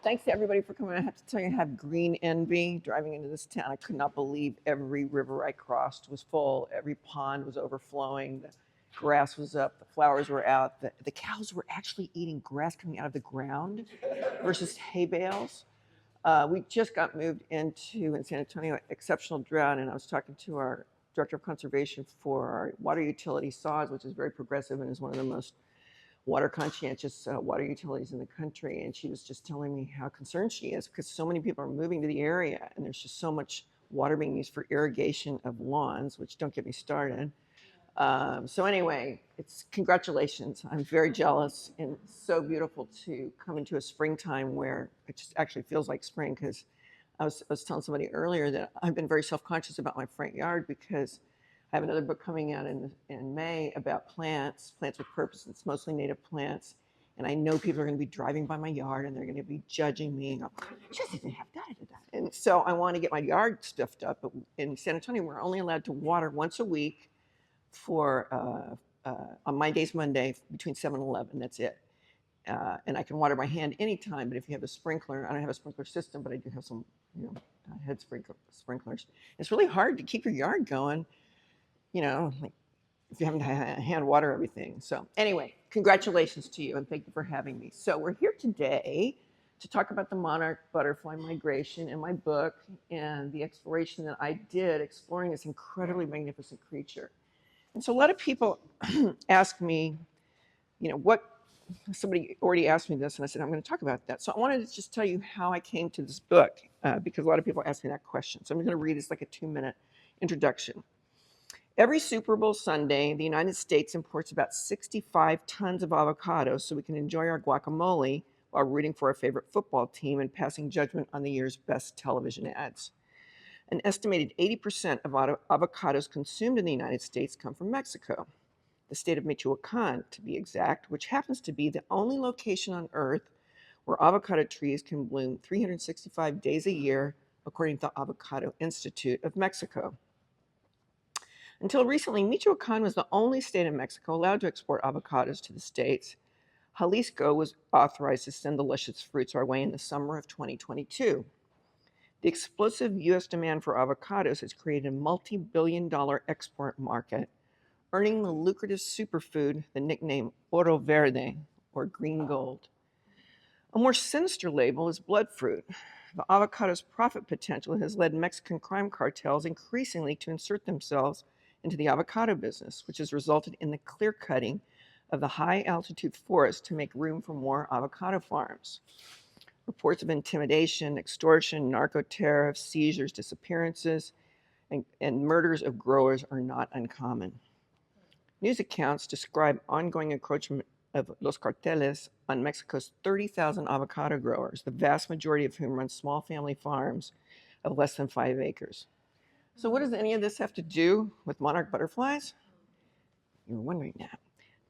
thanks to everybody for coming. I have to tell you, I have green envy driving into this town. I could not believe every river I crossed was full. Every pond was overflowing. The grass was up. The flowers were out. The cows were actually eating grass coming out of the ground versus hay bales. We just got moved into, in San Antonio, exceptional drought, and I was talking to our director of conservation for our water utility, SAWS, which is very progressive and is one of the most water conscientious water utilities in the country. And she was just telling me how concerned she is because so many people are moving to the area and there's just so much water being used for irrigation of lawns, which don't get me started. So anyway, it's congratulations. I'm very jealous and so beautiful to come into a springtime where it just actually feels like spring, because I was telling somebody earlier that I've been very self-conscious about my front yard because I have another book coming out in May about plants with purpose. It's mostly native plants. And I know people are going to be driving by my yard and they're going to be judging me. She doesn't have that. And so I want to get my yard stuffed up. But in San Antonio, we're only allowed to water once a week for, on my days Monday, between 7 and 11. That's it. And I can water by hand anytime. But if you have a sprinkler, I don't have a sprinkler system, but I do have some, head sprinklers. It's really hard to keep your yard going, like if you haven't hand water everything. So anyway, congratulations to you and thank you for having me. So we're here today to talk about the monarch butterfly migration in my book and the exploration that I did exploring this incredibly magnificent creature. And so a lot of people ask me, somebody already asked me this and I said, I'm going to talk about that. So I wanted to just tell you how I came to this book because a lot of people ask me that question. So I'm going to read this like a 2-minute introduction. Every Super Bowl Sunday, the United States imports about 65 tons of avocados so we can enjoy our guacamole while rooting for our favorite football team and passing judgment on the year's best television ads. An estimated 80% of avocados consumed in the United States come from Mexico, the state of Michoacan, to be exact, which happens to be the only location on Earth where avocado trees can bloom 365 days a year, according to the Avocado Institute of Mexico. Until recently, Michoacan was the only state in Mexico allowed to export avocados to the States. Jalisco was authorized to send the luscious fruits our way in the summer of 2022. The explosive U.S. demand for avocados has created a multi-billion-dollar export market, earning the lucrative superfood the nickname Oro Verde, or green gold. A more sinister label is bloodfruit. The avocado's profit potential has led Mexican crime cartels increasingly to insert themselves into the avocado business, which has resulted in the clear cutting of the high altitude forest to make room for more avocado farms. Reports of intimidation, extortion, narco tariffs, seizures, disappearances, and murders of growers are not uncommon. News accounts describe ongoing encroachment of los carteles on Mexico's 30,000 avocado growers, the vast majority of whom run small family farms of less than 5 acres. So what does any of this have to do with monarch butterflies? You're wondering that.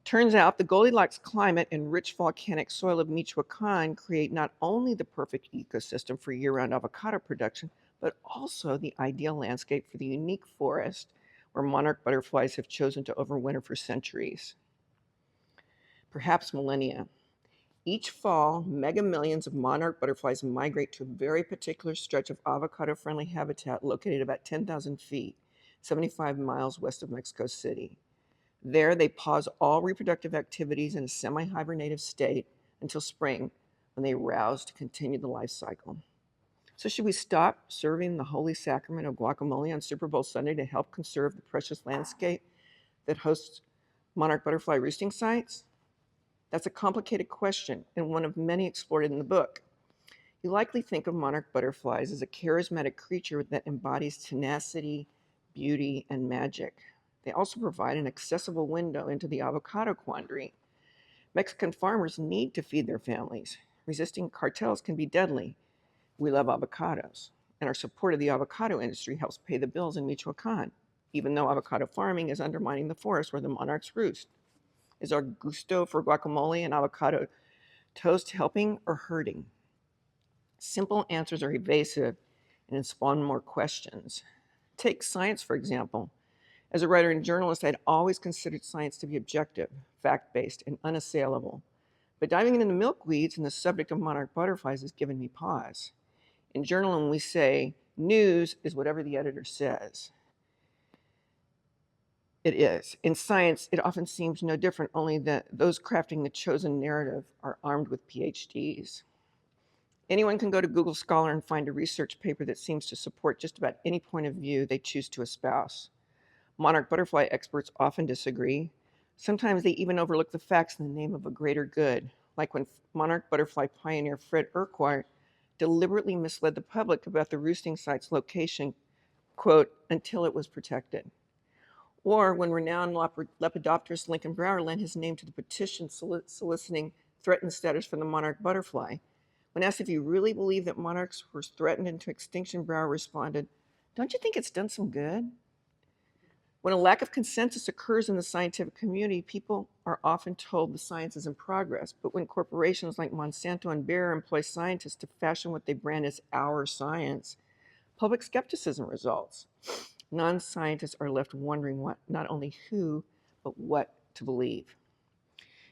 Turns out the Goldilocks climate and rich volcanic soil of Michoacan create not only the perfect ecosystem for year-round avocado production, but also the ideal landscape for the unique forest where monarch butterflies have chosen to overwinter for centuries, perhaps millennia. Each fall, mega millions of monarch butterflies migrate to a very particular stretch of avocado-friendly habitat located about 10,000 feet, 75 miles west of Mexico City. There, they pause all reproductive activities in a semi-hibernative state until spring, when they rouse to continue the life cycle. So should we stop serving the holy sacrament of guacamole on Super Bowl Sunday to help conserve the precious landscape that hosts monarch butterfly roosting sites? That's a complicated question and one of many explored in the book. You likely think of monarch butterflies as a charismatic creature that embodies tenacity, beauty, and magic. They also provide an accessible window into the avocado quandary. Mexican farmers need to feed their families. Resisting cartels can be deadly. We love avocados, and our support of the avocado industry helps pay the bills in Michoacan, even though avocado farming is undermining the forest where the monarchs roost. Is our gusto for guacamole and avocado toast helping or hurting? Simple answers are evasive and spawn more questions. Take science, for example. As a writer and journalist, I'd always considered science to be objective, fact-based, and unassailable. But diving into the milkweeds and the subject of monarch butterflies has given me pause. In journalism, we say news is whatever the editor says. It is. In science, it often seems no different, only that those crafting the chosen narrative are armed with PhDs. Anyone can go to Google Scholar and find a research paper that seems to support just about any point of view they choose to espouse. Monarch butterfly experts often disagree. Sometimes they even overlook the facts in the name of a greater good, like when monarch butterfly pioneer Fred Urquhart deliberately misled the public about the roosting site's location, quote, until it was protected. Or when renowned lepidopterist Lincoln Brower lent his name to the petition soliciting threatened status for the monarch butterfly. When asked if he really believed that monarchs were threatened into extinction, Brower responded, "Don't you think it's done some good?" When a lack of consensus occurs in the scientific community, people are often told the science is in progress. But when corporations like Monsanto and Bayer employ scientists to fashion what they brand as our science, public skepticism results. Non-scientists are left wondering what, not only who, but what to believe.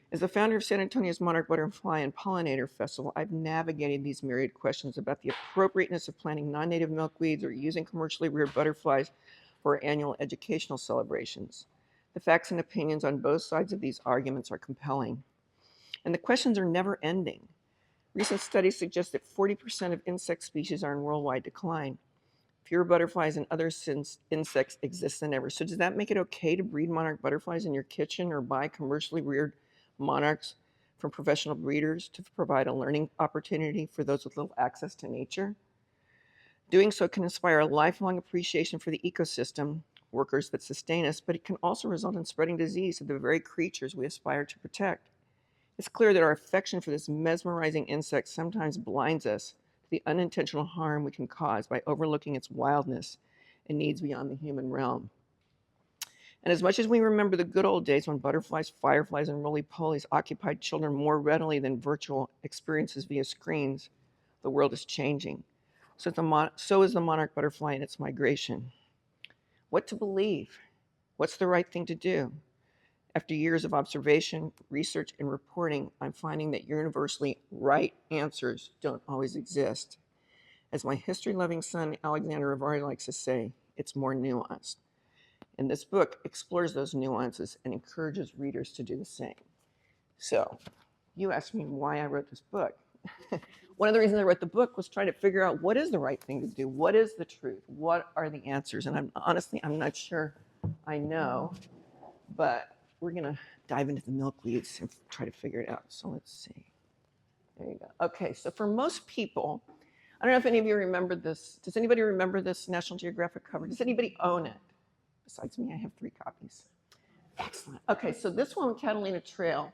As the founder of San Antonio's Monarch Butterfly and Pollinator Festival, I've navigated these myriad questions about the appropriateness of planting non-native milkweeds or using commercially reared butterflies for annual educational celebrations. The facts and opinions on both sides of these arguments are compelling. And the questions are never ending. Recent studies suggest that 40% of insect species are in worldwide decline. Fewer butterflies and other insects exist than ever. So does that make it okay to breed monarch butterflies in your kitchen or buy commercially reared monarchs from professional breeders to provide a learning opportunity for those with little access to nature? Doing so can inspire a lifelong appreciation for the ecosystem, workers that sustain us, but it can also result in spreading disease to the very creatures we aspire to protect. It's clear that our affection for this mesmerizing insect sometimes blinds us to the unintentional harm we can cause by overlooking its wildness and needs beyond the human realm. And as much as we remember the good old days when butterflies, fireflies, and roly-polies occupied children more readily than virtual experiences via screens, the world is changing. So is the monarch butterfly in its migration. What to believe? What's the right thing to do? After years of observation, research, and reporting, I'm finding that universally right answers don't always exist. As my history-loving son, Alexander Rivari, likes to say, it's more nuanced. And this book explores those nuances and encourages readers to do the same. So, you asked me why I wrote this book. One of the reasons I wrote the book was trying to figure out what is the right thing to do? What is the truth? What are the answers? And I'm not sure I know, but we're going to dive into the milkweeds and try to figure it out. So let's see. There you go. Okay, so for most people, I don't know if any of you remember this. Does anybody remember this National Geographic cover? Does anybody own it? Besides me, I have 3 copies. Excellent. Okay, so this one, Catalina Trail,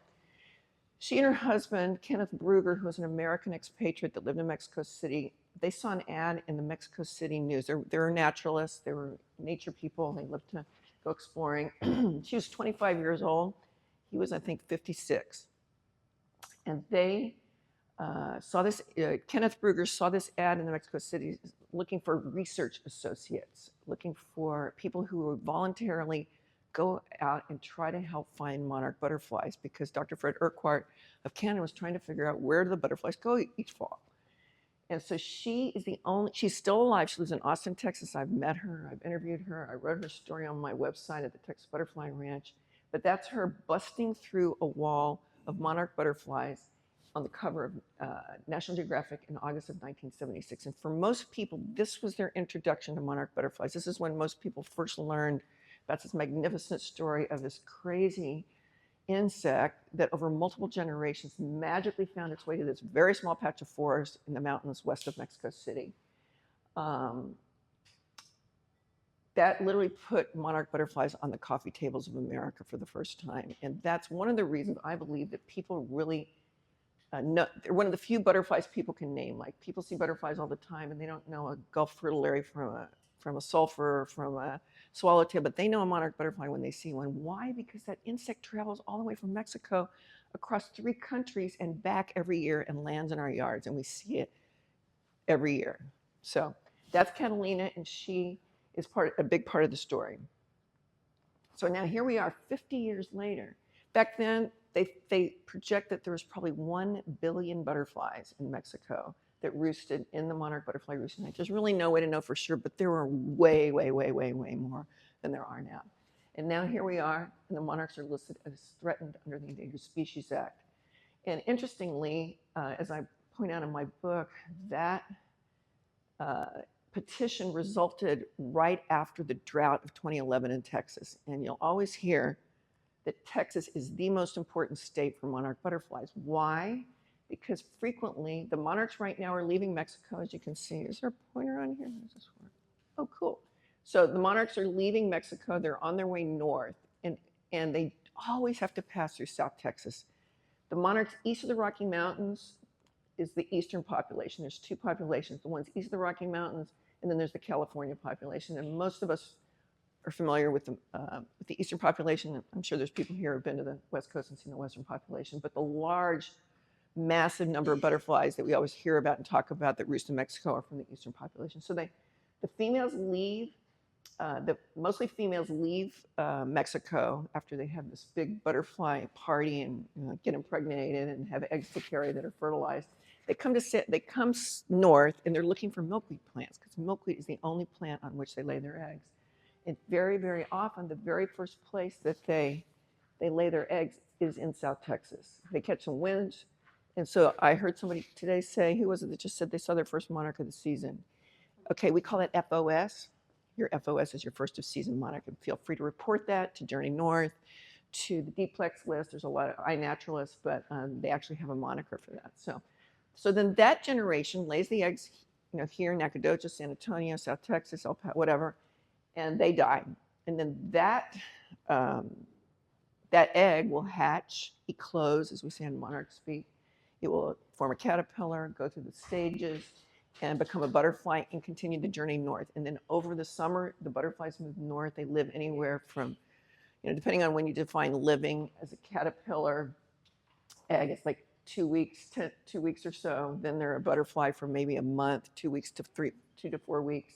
she and her husband, Kenneth Brugger, who was an American expatriate that lived in Mexico City, they saw an ad in the Mexico City news. They were naturalists. They were nature people. They loved to go exploring. She was 25 years old. He was, I think, 56. And they saw this, Kenneth Brugger saw this ad in the Mexico City looking for research associates, looking for people who would voluntarily go out and try to help find monarch butterflies, because Dr. Fred Urquhart of Canada was trying to figure out where do the butterflies go each fall. And so she is the only, she's still alive. She lives in Austin, Texas. I've met her, I've interviewed her. I wrote her story on my website at the Texas Butterfly Ranch. But that's her busting through a wall of monarch butterflies on the cover of National Geographic in August of 1976. And for most people, this was their introduction to monarch butterflies. This is when most people first learned about this magnificent story of this crazy insect that over multiple generations magically found its way to this very small patch of forest in the mountains west of Mexico City. That literally put monarch butterflies on the coffee tables of America for the first time. And that's one of the reasons I believe that people really know, they're one of the few butterflies people can name. Like, people see butterflies all the time and they don't know a Gulf fritillary from a sulfur, from a swallowtail, but they know a monarch butterfly when they see one. Why? Because that insect travels all the way from Mexico across 3 countries and back every year and lands in our yards, and we see it every year. So that's Catalina, and she is a big part of the story. So now here we are 50 years later. Back then, they project that there was probably 1 billion butterflies in Mexico that roosted in the monarch butterfly roosting site. There's really no way to know for sure, but there were way, way, way, way, way more than there are now. And now here we are, and the monarchs are listed as threatened under the Endangered Species Act. And interestingly, as I point out in my book, that petition resulted right after the drought of 2011 in Texas. And you'll always hear that Texas is the most important state for monarch butterflies. Why? Because frequently, the monarchs right now are leaving Mexico, as you can see. Is there a pointer on here? How does this work? Oh, cool. So the monarchs are leaving Mexico. They're on their way north, and they always have to pass through South Texas. The monarchs east of the Rocky Mountains is the eastern population. There's two populations, the ones east of the Rocky Mountains, and then there's the California population. And most of us are familiar with the eastern population. I'm sure there's people here who have been to the West Coast and seen the western population, but the large, massive number of butterflies that we always hear about and talk about that roost in Mexico are from the eastern population. So the females leave, mostly females leave Mexico after they have this big butterfly party and get impregnated and have eggs to carry that are fertilized. They come north and they're looking for milkweed plants because milkweed is the only plant on which they lay their eggs. And very, very often, the very first place that they lay their eggs is in South Texas. They catch some winds. And so I heard somebody today say, who was it that just said they saw their first monarch of the season? Okay, we call it FOS. Your FOS is your first of season monarch. And feel free to report that to Journey North, to the Dplex list. There's a lot of iNaturalists, but they actually have a moniker for that. So then that generation lays the eggs, here in Nacogdoches, San Antonio, South Texas, El Paso, whatever, and they die. And then that egg will hatch, eclose, as we say in monarch speak. It will form a caterpillar, go through the stages, and become a butterfly and continue the journey north. And then over the summer, the butterflies move north. They live anywhere from, depending on when you define living as a caterpillar egg, it's like 2 weeks or so. Then they're a butterfly for maybe a month, 2 weeks to 2 to 4 weeks.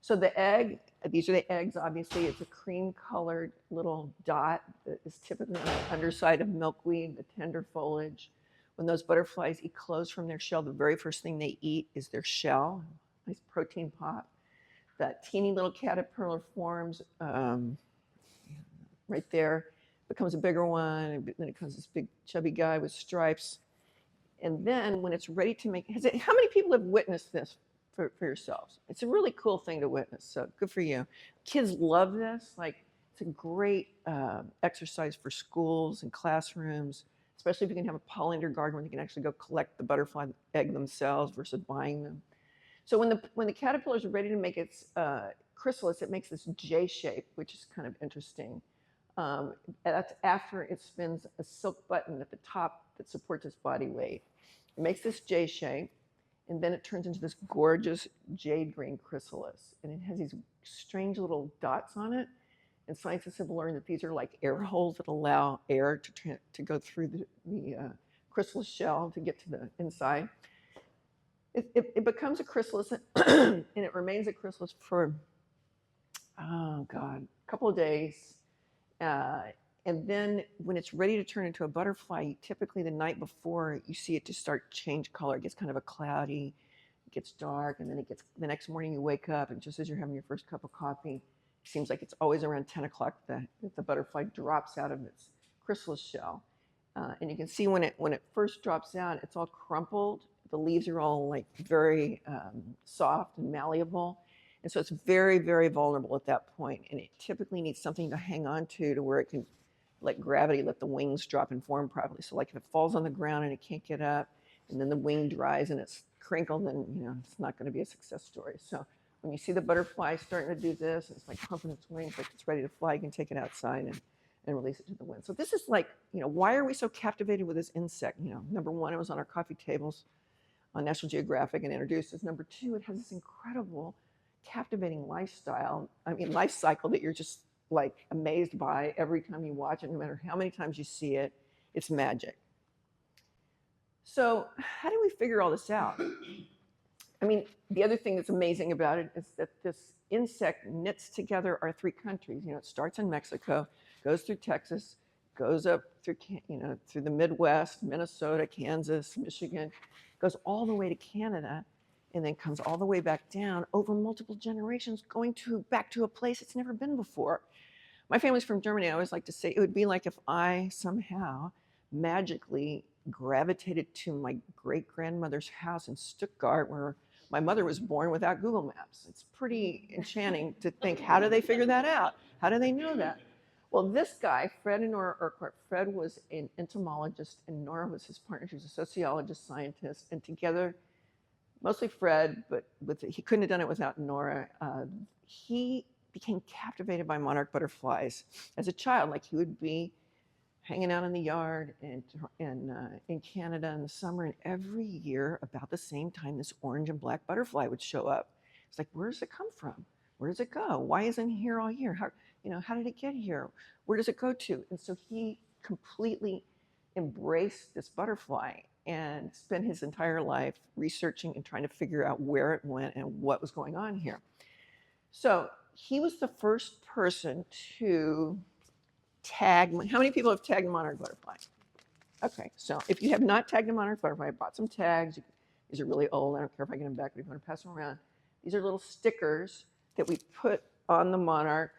So the egg, these are the eggs, obviously. It's a cream-colored little dot that is typically on the underside of milkweed, the tender foliage. When those butterflies eclose from their shell, the very first thing they eat is their shell, nice protein pop. That teeny little caterpillar forms right there, becomes a bigger one, and then it becomes this big chubby guy with stripes. And then when it's ready to make, how many people have witnessed this for yourselves? It's a really cool thing to witness, so good for you. Kids love this. It's a great exercise for schools and classrooms, especially if you can have a pollinator garden where you can actually go collect the butterfly egg themselves versus buying them. So when the caterpillar is ready to make its chrysalis, it makes this J shape, which is kind of interesting. That's after it spins a silk button at the top that supports its body weight. It makes this J shape, and then it turns into this gorgeous jade green chrysalis. And it has these strange little dots on it. And scientists have learned that these are like air holes that allow air to go through the chrysalis shell to get to the inside. It becomes a chrysalis, and it remains a chrysalis for, a couple of days. And then when it's ready to turn into a butterfly, typically the night before, you see it just start to change color. It gets kind of a cloudy, it gets dark, and then the next morning you wake up, and just as you're having your first cup of coffee, it seems like it's always around 10 o'clock that the butterfly drops out of its chrysalis shell. And you can see when it first drops out, it's all crumpled. The leaves are all like very soft and malleable. And so it's very, very vulnerable at that point. And it typically needs something to hang on to where it can let gravity, let the wings drop and form properly. So like if it falls on the ground and it can't get up, and then the wing dries and it's crinkled, then it's not going to be a success story. So when you see the butterfly starting to do this, it's like pumping its wings like it's ready to fly, you can take it outside and release it to the wind. So this is like, why are we so captivated with this insect? Number one, it was on our coffee tables on National Geographic and introduced us. Number two, it has this incredible, captivating life cycle that you're just like amazed by every time you watch it, no matter how many times you see it. It's magic. So how do we figure all this out? The other thing that's amazing about it is that this insect knits together our three countries. It starts in Mexico, goes through Texas, goes up through, through the Midwest, Minnesota, Kansas, Michigan, goes all the way to Canada, and then comes all the way back down over multiple generations, going back to a place it's never been before. My family's from Germany. I always like to say it would be like if I somehow magically gravitated to my great-grandmother's house in Stuttgart, where my mother was born, without Google Maps. It's pretty enchanting to think, how do they figure that out? How do they know that? Well, this guy, Fred and Nora Urquhart, Fred was an entomologist and Nora was his partner. She was a sociologist, scientist, and together, mostly Fred, but he couldn't have done it without Nora. He became captivated by monarch butterflies as a child. Like, he would be hanging out in the yard in Canada in the summer, and every year about the same time, this orange and black butterfly would show up. It's like, where does it come from? Where does it go? Why isn't it here all year? How did it get here? Where does it go to? And so he completely embraced this butterfly and spent his entire life researching and trying to figure out where it went and what was going on here. So he was the first person to tag. How many people have tagged monarch butterflies? Okay, so if you have not tagged a monarch butterfly, I bought some tags. These are really old. I don't care if I get them back, but if you want to pass them around. These are little stickers that we put on the monarch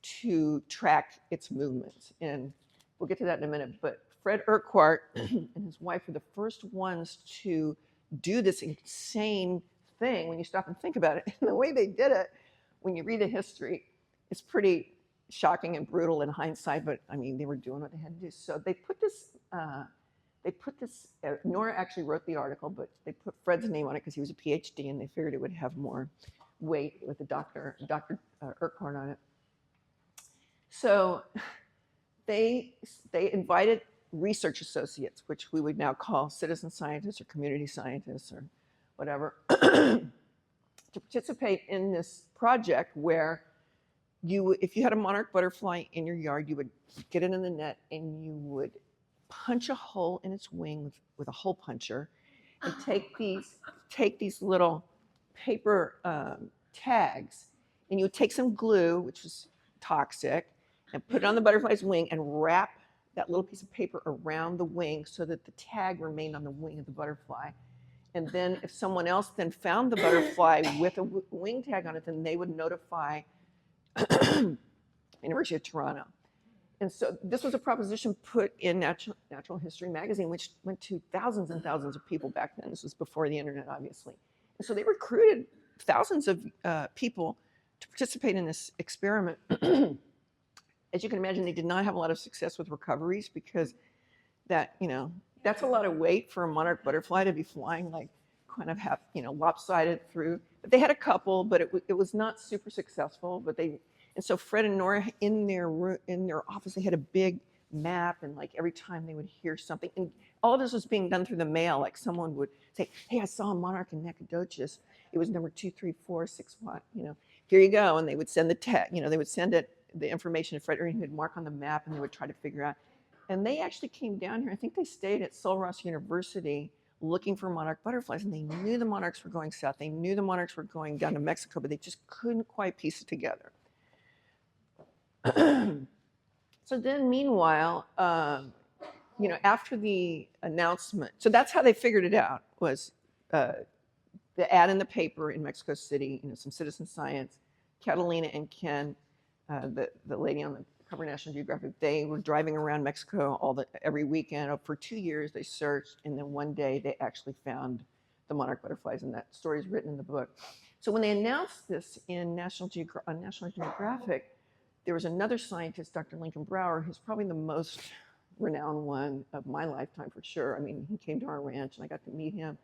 to track its movements. And we'll get to that in a minute. But Fred Urquhart and his wife were the first ones to do this insane thing when you stop and think about it. And the way they did it, when you read the history, it's pretty shocking and brutal in hindsight, but I mean, they were doing what they had to do. So they put this, Nora actually wrote the article, but they put Fred's name on it because he was a PhD and they figured it would have more weight with the Dr. Urquhart on it. So they invited research associates, which we would now call citizen scientists or community scientists or whatever, to participate in this project where if you had a monarch butterfly in your yard, you would get it in the net and you would punch a hole in its wing with a hole puncher and take these little paper tags, and you would take some glue, which was toxic, and put it on the butterfly's wing and wrap that little piece of paper around the wing so that the tag remained on the wing of the butterfly. And then if someone else then found the butterfly with a wing tag on it, then they would notify University of Toronto. And so this was a proposition put in Natural History magazine, which went to thousands and thousands of people back then. This was before the internet, obviously. And so they recruited thousands of people to participate in this experiment. As you can imagine, they did not have a lot of success with recoveries because that's a lot of weight for a monarch butterfly to be flying like kind of lopsided through. But they had a couple, but it was not super successful. And so Fred and Nora in their office, they had a big map, and like every time they would hear something, and all of this was being done through the mail. Like someone would say, "Hey, I saw a monarch in Nacogdoches. It was number 23461. Here you go." And they would send they would send the information to Fred, or he would mark on the map, and they would try to figure out. And they actually came down here. I think they stayed at Sul Ross University looking for monarch butterflies, and they knew the monarchs were going south. They knew the monarchs were going down to Mexico, but they just couldn't quite piece it together. So then meanwhile, after the announcement, so that's how they figured it out, was the ad in the paper in Mexico City, some citizen science. Catalina and Ken, the lady on the cover of National Geographic, they were driving around Mexico every weekend. For 2 years they searched, and then one day they actually found the monarch butterflies, and that story is written in the book. So when they announced this on National Geographic, there was another scientist, Dr. Lincoln Brower, who's probably the most renowned one of my lifetime for sure. I mean, he came to our ranch and I got to meet him,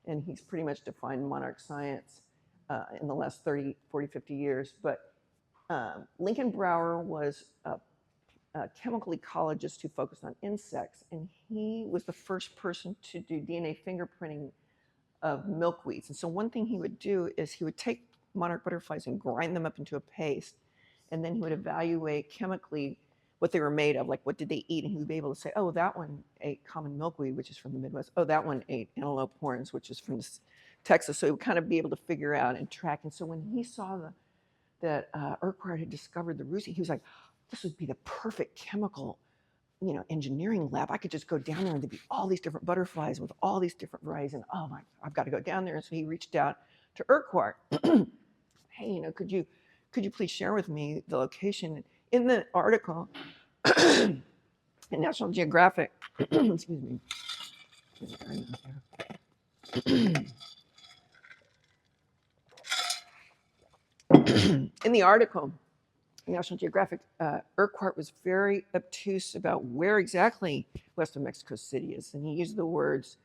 and he's pretty much defined monarch science in the last 30, 40, 50 years. But Lincoln Brower was a chemical ecologist who focused on insects, and he was the first person to do DNA fingerprinting of milkweeds. And so one thing he would do is he would take monarch butterflies and grind them up into a paste, and then he would evaluate chemically what they were made of, like what did they eat, and he would be able to say, oh, that one ate common milkweed, which is from the Midwest. Oh, that one ate antelope horns, which is from Texas. So he would kind of be able to figure out and track. And so when he saw that Urquhart had discovered the roosie, he was like, this would be the perfect chemical engineering lab, I could just go down there and there'd be all these different butterflies with all these different varieties. And oh my, I've got to go down there. And so he reached out to Urquhart. Hey, could you please share with me the location? In the article in National Geographic, excuse me. In the article, National Geographic, Urquhart was very obtuse about where exactly west of Mexico City is. And he used the words,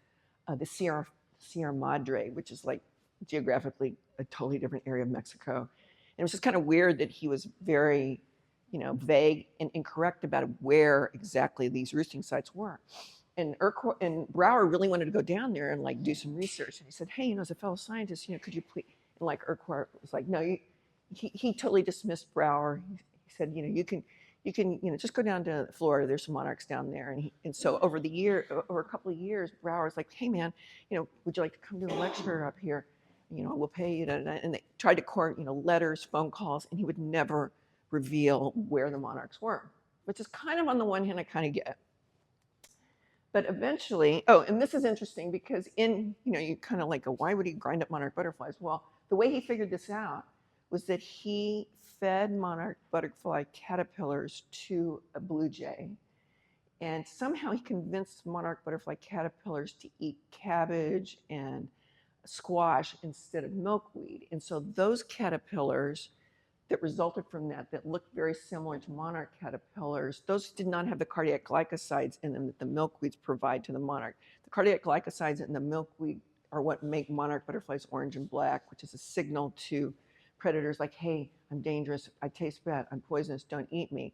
the Sierra Madre, which is like geographically a totally different area of Mexico. And it was just kind of weird that he was very, vague and incorrect about where exactly these roosting sites were. And Brower really wanted to go down there and like do some research. And he said, hey, as a fellow scientist, could you please? And like Urquhart was like, no, he totally dismissed Brower. He said, you can just go down to Florida. There's some monarchs down there. And so over a couple of years, Brower's like, hey man, would you like to come do a lecture up here? We'll pay you. And they tried to court, letters, phone calls, and he would never reveal where the monarchs were, which is kind of on the one hand, I kind of get. But eventually, and this is interesting because you kind of like go, why would he grind up monarch butterflies? Well, the way he figured this out was that he fed monarch butterfly caterpillars to a blue jay. And somehow he convinced monarch butterfly caterpillars to eat cabbage and squash instead of milkweed. And so those caterpillars that resulted from that looked very similar to monarch caterpillars, those did not have the cardiac glycosides in them that the milkweeds provide to the monarch. The cardiac glycosides in the milkweed are what make monarch butterflies orange and black, which is a signal to predators like, hey, I'm dangerous, I taste bad, I'm poisonous, don't eat me.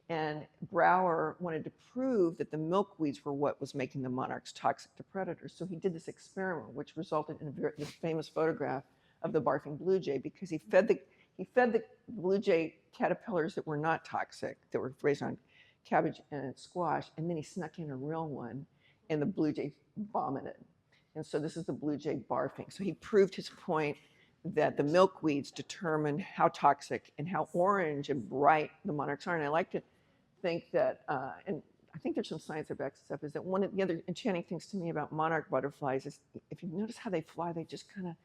And Brower wanted to prove that the milkweeds were what was making the monarchs toxic to predators. So he did this experiment, which resulted in this famous photograph of the barfing blue jay, because he fed the blue jay caterpillars that were not toxic, that were raised on cabbage and squash, and then he snuck in a real one, and the blue jay vomited. And so this is the blue jay barfing. So he proved his point that the milkweeds determine how toxic and how orange and bright the monarchs are. And I like to think that, and I think there's some science that backs this up, is that one of the other enchanting things to me about monarch butterflies is, if you notice how they fly, they just kind of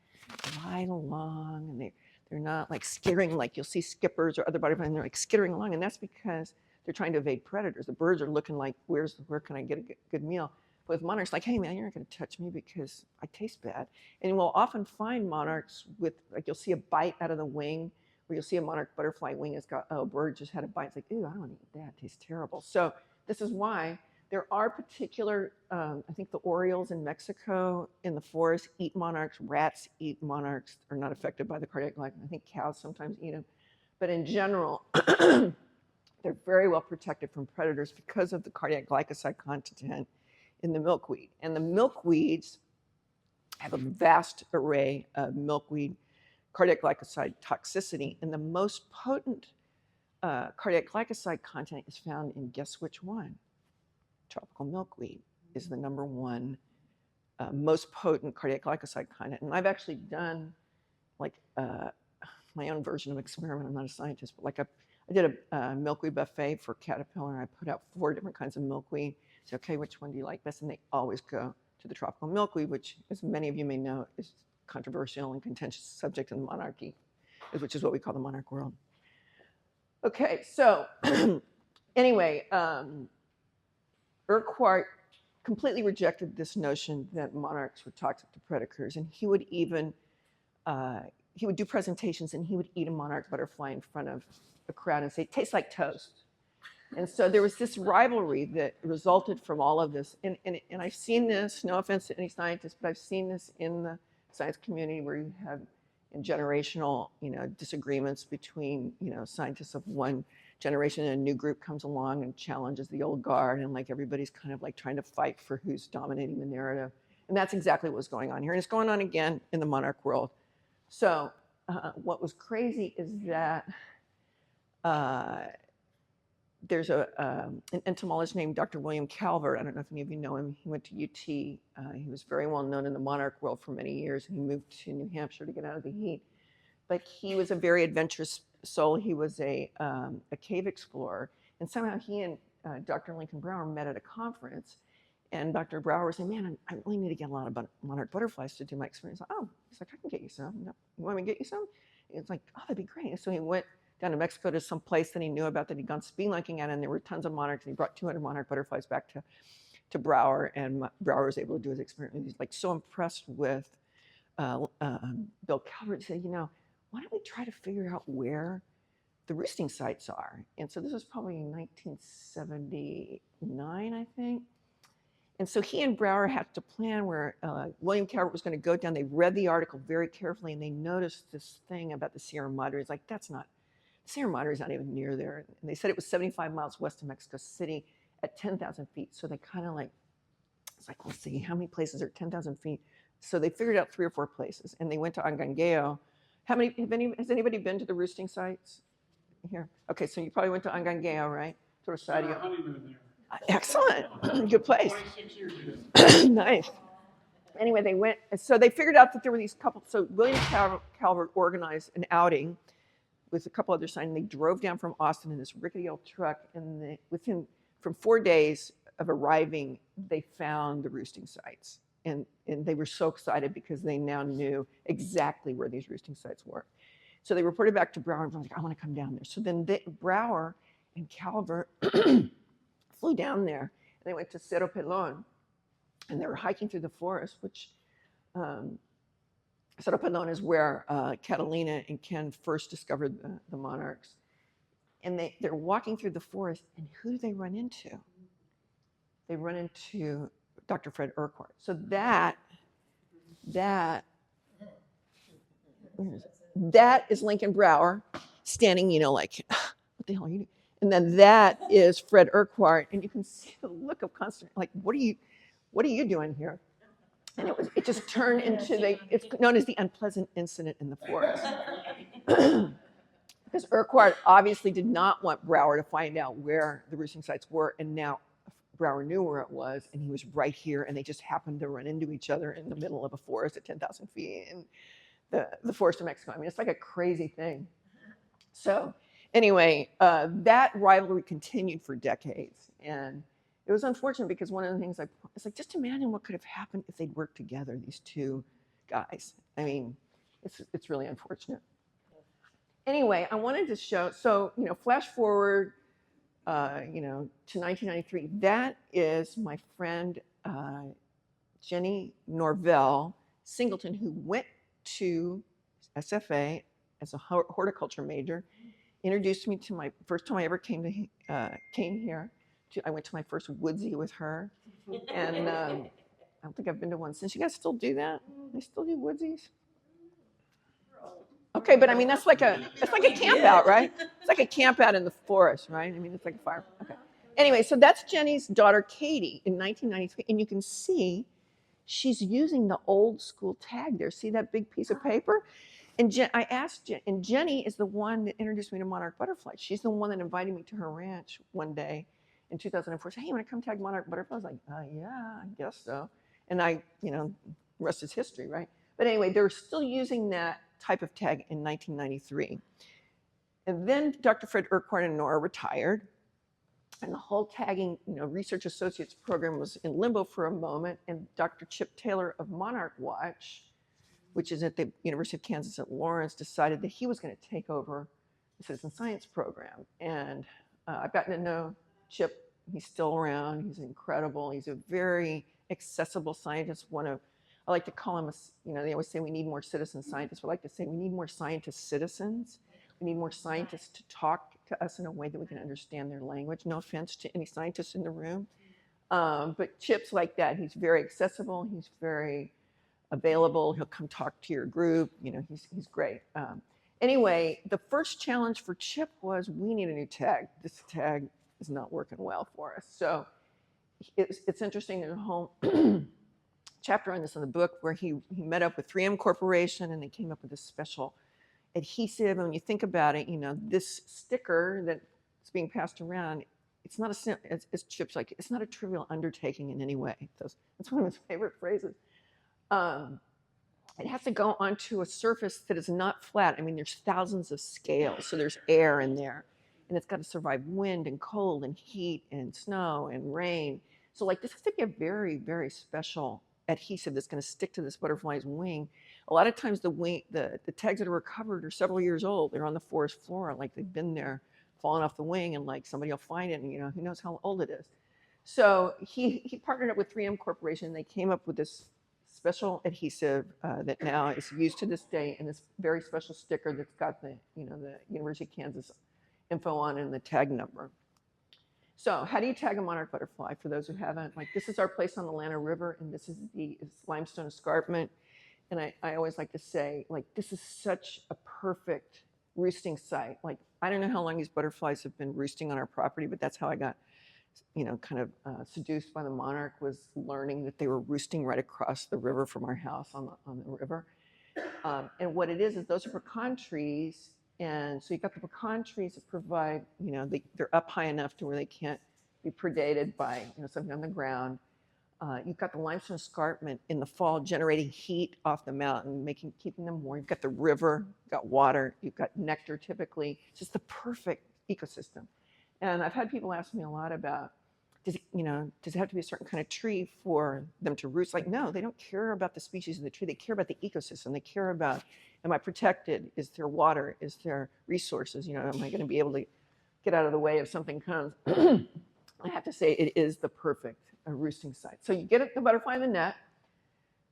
glide along, and they're not like skittering like you'll see skippers or other butterflies, and they're like skittering along, and that's because they're trying to evade predators. The birds are looking like, where can I get a good meal? But with monarchs, like, hey man, you're not going to touch me because I taste bad. And we'll often find monarchs with, like, you'll see a bite out of the wing, or you'll see a monarch butterfly wing has got, a bird just had a bite. It's like, ew, I don't want to eat that. It tastes terrible. So this is why there are particular, I think the orioles in Mexico in the forest eat monarchs. Rats eat monarchs, are not affected by the cardiac glycogen. I think cows sometimes eat them. But in general, they're very well protected from predators because of the cardiac glycoside content in the milkweed. And the milkweeds have a vast array of milkweed cardiac glycoside toxicity. And the most potent cardiac glycoside content is found in, guess which one? Tropical milkweed is the number one most potent cardiac glycoside content. And I've actually done like my own version of experiment. I'm not a scientist, but like I did a milkweed buffet for Caterpillar, and I put out 4 different kinds of milkweed. So, okay, which one do you like best? And they always go to the tropical milkweed, which, as many of you may know, is controversial and contentious subject in the monarchy, which is what we call the monarch world. Okay, so anyway, Urquhart completely rejected this notion that monarchs were toxic to predators, and he would even he would do presentations and he would eat a monarch butterfly in front of a crowd and say, it tastes like toast. And so there was this rivalry that resulted from all of this. And I've seen this, no offense to any scientist, but I've seen this in the science community where you have generational, disagreements between, scientists of one generation, and a new group comes along and challenges the old guard, and like everybody's kind of like trying to fight for who's dominating the narrative. And that's exactly what's going on here. And it's going on again in the monarch world. So what was crazy is that there's an entomologist named Dr. William Calvert. I don't know if any of you know him. He went to UT. He was very well known in the monarch world for many years, and he moved to New Hampshire to get out of the heat. But he was a very adventurous soul. He was a cave explorer, and somehow he and Dr. Lincoln Brower met at a conference, and Dr. Brower was saying, man, I really need to get a lot of monarch butterflies to do my experiments. Oh, he's like, I can get you some. No, you want me to get you some? It's like, oh, that'd be great. And so he went down to Mexico to some place that he knew about that he'd gone spelunking at, and there were tons of monarchs, and he brought 200 monarch butterflies back to Brower, and Brower was able to do his experiment. He's like so impressed with Bill Calvert. He said, why don't we try to figure out where the roosting sites are? And so this was probably in 1979, I think. And so he and Brower hatched a plan where William Calvert was going to go down. They read the article very carefully, and they noticed this thing about the Sierra Madre. It's like, Sierra Madre is not even near there. And they said it was 75 miles west of Mexico City at 10,000 feet. So they kind of it's like, let's see, how many places are 10,000 feet? So they figured out 3 or 4 places, and they went to Angangeo. Has anybody been to the roosting sites here? Okay, so you probably went to Angangeo, right? To Rosario. Honeymoon there. Excellent, good place. 26 years. Nice. Anyway, they went, so they figured out that there were these couple, so William Calvert organized an outing with a couple other signs, and they drove down from Austin in this rickety old truck, and from 4 days of arriving, they found the roosting sites. And they were so excited because they now knew exactly where these roosting sites were. So they reported back to Brower, and was like, I want to come down there. So then Brower and Calvert flew down there, and they went to Cerro Pelon, and they were hiking through the forest, which Cerro Pelon is where Catalina and Ken first discovered the monarchs. And they're walking through the forest, and who do they run into? They run into Dr. Fred Urquhart. So that is Lincoln Brower standing, like, what the hell are you doing? And then that is Fred Urquhart, and you can see the look of constant, like, what are you doing here? And it just turned into it's known as the unpleasant incident in the forest. Because Urquhart obviously did not want Brower to find out where the roosting sites were, and now Brower knew where it was, and he was right here, and they just happened to run into each other in the middle of a forest at 10,000 feet in the forest of Mexico. I mean, it's like a crazy thing. So anyway, that rivalry continued for decades, and it was unfortunate because one of the things it's like, just imagine what could have happened if they'd worked together, these two guys. I mean, it's really unfortunate. Anyway, I wanted to show, so, flash forward, to 1993. That is my friend Jenny Norvell Singleton, who went to SFA as a horticulture major, introduced me to my first time I ever came here. I went to my first woodsy with her, and I don't think I've been to one since. You guys still do that? They still do woodsies? Okay, but I mean that's like a camp out, right? It's like a camp out in the forest, right? I mean, it's like a fire. Okay. Anyway, so that's Jenny's daughter Katie in 1993, and you can see she's using the old school tag there. See that big piece of paper? And I asked and Jenny is the one that introduced me to monarch butterflies. She's the one that invited me to her ranch one day in 2004. Said, hey, you want to come tag monarch butterflies? I was like, yeah, I guess so. And rest is history, right? But anyway, they're still using that type of tag in 1993. And then Dr. Fred Urquhart and Nora retired, and the whole tagging, research associates program was in limbo for a moment, and Dr. Chip Taylor of Monarch Watch, which is at the University of Kansas at Lawrence, decided that he was going to take over the citizen science program. And I've gotten to know Chip. He's still around. He's incredible. He's a very accessible scientist, I like to call him, they always say we need more citizen scientists. I like to say we need more scientist citizens. We need more scientists to talk to us in a way that we can understand their language. No offense to any scientists in the room. But Chip's like that. He's very accessible. He's very available. He'll come talk to your group. He's great. Anyway, the first challenge for Chip was we need a new tag. This tag is not working well for us. So it's interesting. There's a whole chapter on this in the book where he met up with 3M Corporation, and they came up with this special adhesive. And when you think about it, this sticker that's being passed around, it's not as Chip's like, it's not a trivial undertaking in any way. That's one of his favorite phrases. It has to go onto a surface that is not flat. I mean, there's thousands of scales, so there's air in there. and it's got to survive wind and cold and heat and snow and rain. So like this has to be a very, very special adhesive that's going to stick to this butterfly's wing. A lot of times the tags that are recovered are several years old. They're on the forest floor, like they've been there, fallen off the wing, and like somebody will find it, and who knows how old it is. So he partnered up with 3M Corporation. They came up with this special adhesive that now is used to this day, and this very special sticker that's got the the University of Kansas info on and the tag number. So how do you tag a monarch butterfly? For those who haven't, like this is our place on the Lana River, and this is the limestone escarpment. And I always like to say, like, this is such a perfect roosting site. Like, I don't know how long these butterflies have been roosting on our property, but that's how I got, kind of seduced by the monarch, was learning that they were roosting right across the river from our house on the river. And what it is those are pecan trees. And so you've got the pecan trees that provide, they're up high enough to where they can't be predated by, something on the ground. You've got the limestone escarpment in the fall generating heat off the mountain, keeping them warm. You've got the river, you've got water, you've got nectar typically. It's just the perfect ecosystem. And I've had people ask me a lot about, does it have to be a certain kind of tree for them to roost? Like, no, they don't care about the species of the tree. They care about the ecosystem. They care about, am I protected? Is there water? Is there resources? Am I going to be able to get out of the way if something comes? I have to say it is the perfect roosting site. So you get the butterfly in the net,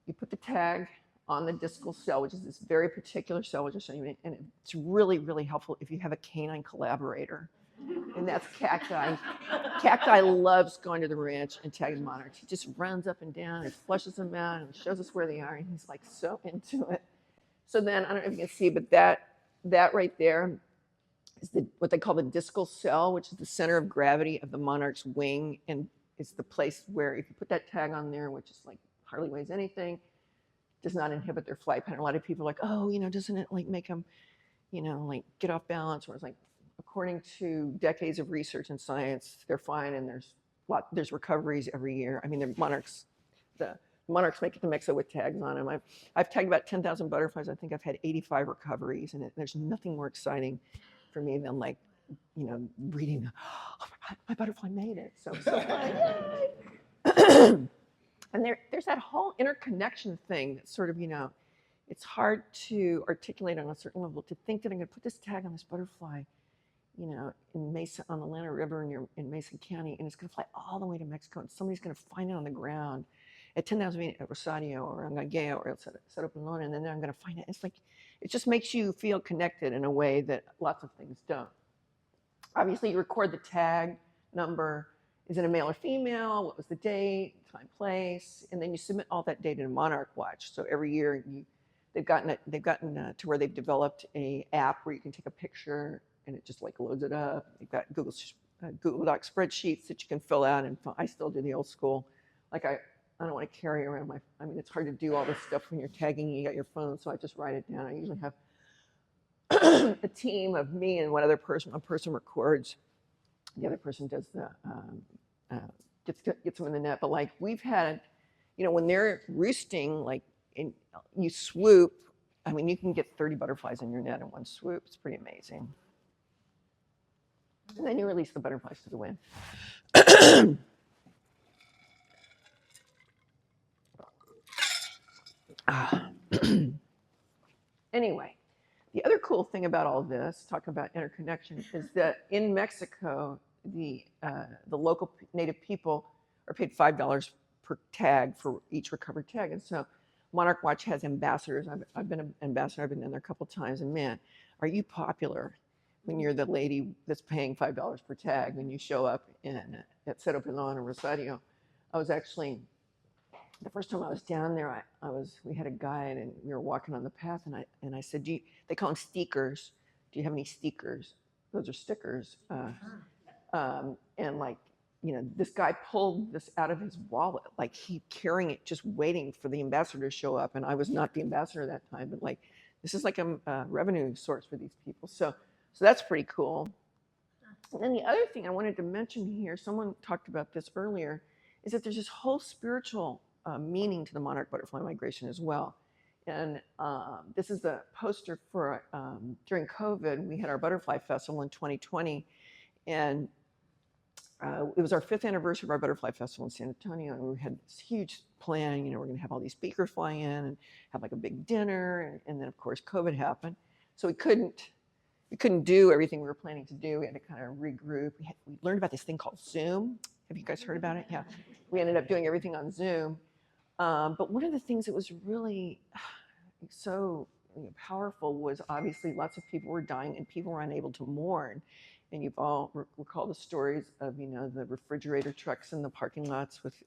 you put the tag on the discal cell, which is this very particular cell, which I'll show you, and it's really, really helpful if you have a canine collaborator, and that's Cacti. Cacti loves going to the ranch and tagging monarchs. He just runs up and down and flushes them out and shows us where they are, and he's like so into it. So then, I don't know if you can see, but that right there is what they call the discal cell, which is the center of gravity of the monarch's wing, and it's the place where if you put that tag on there, which is like hardly weighs anything, does not inhibit their flight pattern. A lot of people are like, oh, doesn't it like make them, like get off balance? Or it's like, according to decades of research and science, they're fine, and there's recoveries every year. I mean, the monarchs make it to Mexico with tags on them. I've tagged about 10,000 butterflies. I think I've had 85 recoveries, and there's nothing more exciting for me than like, reading, oh my butterfly made it. So and there's that whole interconnection thing that sort of, it's hard to articulate on a certain level, to think that I'm going to put this tag on this butterfly, in Mesa, on the Lana River in Mason County, and it's going to fly all the way to Mexico, and somebody's going to find it on the ground at 10,000 feet at Rosario or Angagea or Cerro Pelon, and then I'm going to find it. It's like, it just makes you feel connected in a way that lots of things don't. Obviously, you record the tag number. Is it a male or female? What was the date, time, place? And then you submit all that data to Monarch Watch. So every year they've gotten to where they've developed a app where you can take a picture and it just like loads it up. They've got Google Doc spreadsheets that you can fill out. And I still do the old school. Like I don't want to carry around it's hard to do all this stuff when you're tagging. You got your phone, so I just write it down. I usually have a team of me and one person records, the other person does the gets them in the net. But like we've had, when they're roosting, like you swoop, I mean, you can get 30 butterflies in your net in one swoop. It's pretty amazing. And then you release the butterflies to the wind. Anyway, the other cool thing about all this, talking about interconnection, is that in Mexico, the local native people are paid $5 per tag for each recovered tag. And so Monarch Watch has ambassadors. I've been an ambassador. I've been in there a couple of times. And man, are you popular when you're the lady that's paying $5 per tag when you show up at Cerro Pelon or Rosario. I was actually, the first time I was down there, we had a guide and we were walking on the path, and I said, they call them stickers. Do you have any stickers? Those are stickers. And like, this guy pulled this out of his wallet, like he carrying it, just waiting for the ambassador to show up. And I was not the ambassador that time, but like, this is like a revenue source for these people. So that's pretty cool. And then the other thing I wanted to mention here, someone talked about this earlier, is that there's this whole spiritual meaning to the monarch butterfly migration as well. And this is the poster for, during COVID, we had our butterfly festival in 2020. And it was our 5th anniversary of our butterfly festival in San Antonio, and we had this huge plan. We're going to have all these speakers fly in and have like a big dinner, and then of course COVID happened, so we couldn't do everything we were planning to do. We had to kind of regroup. We learned about this thing called Zoom. Have you guys heard about it? Yeah, we ended up doing everything on Zoom. But one of the things that was really so powerful was obviously lots of people were dying and people were unable to mourn. And you've all recalled the stories of the refrigerator trucks in the parking lots with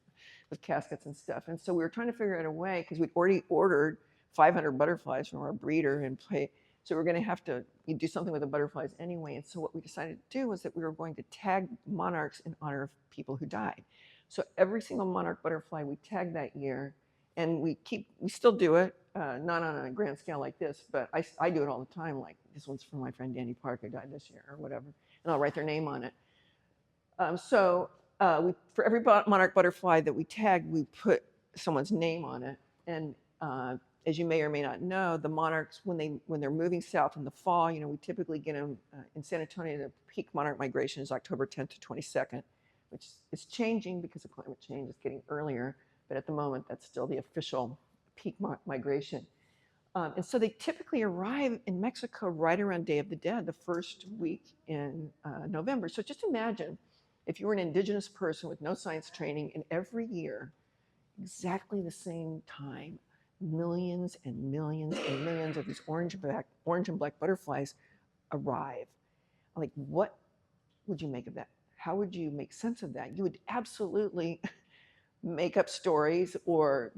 caskets and stuff. And so we were trying to figure out a way, because we'd already ordered 500 butterflies from our breeder and play. So we're going to have to do something with the butterflies anyway. And so what we decided to do was that we were going to tag monarchs in honor of people who died. So every single monarch butterfly we tagged that year, and we still do it, not on a grand scale like this, but I do it all the time. Like this one's from my friend Danny Park, who died this year or whatever, and I'll write their name on it. For every monarch butterfly that we tagged, we put someone's name on it. And as you may or may not know, the monarchs, when they're moving south in the fall, we typically get them in San Antonio. The peak monarch migration is October 10th to 22nd, which is changing because of climate change. It's getting earlier, but at the moment, that's still the official peak migration. And so they typically arrive in Mexico right around Day of the Dead, the first week in November. So just imagine if you were an indigenous person with no science training, and every year, exactly the same time, millions and millions and millions of these orange and black butterflies arrive. Like, what would you make of that? How would you make sense of that? You would absolutely make up stories or,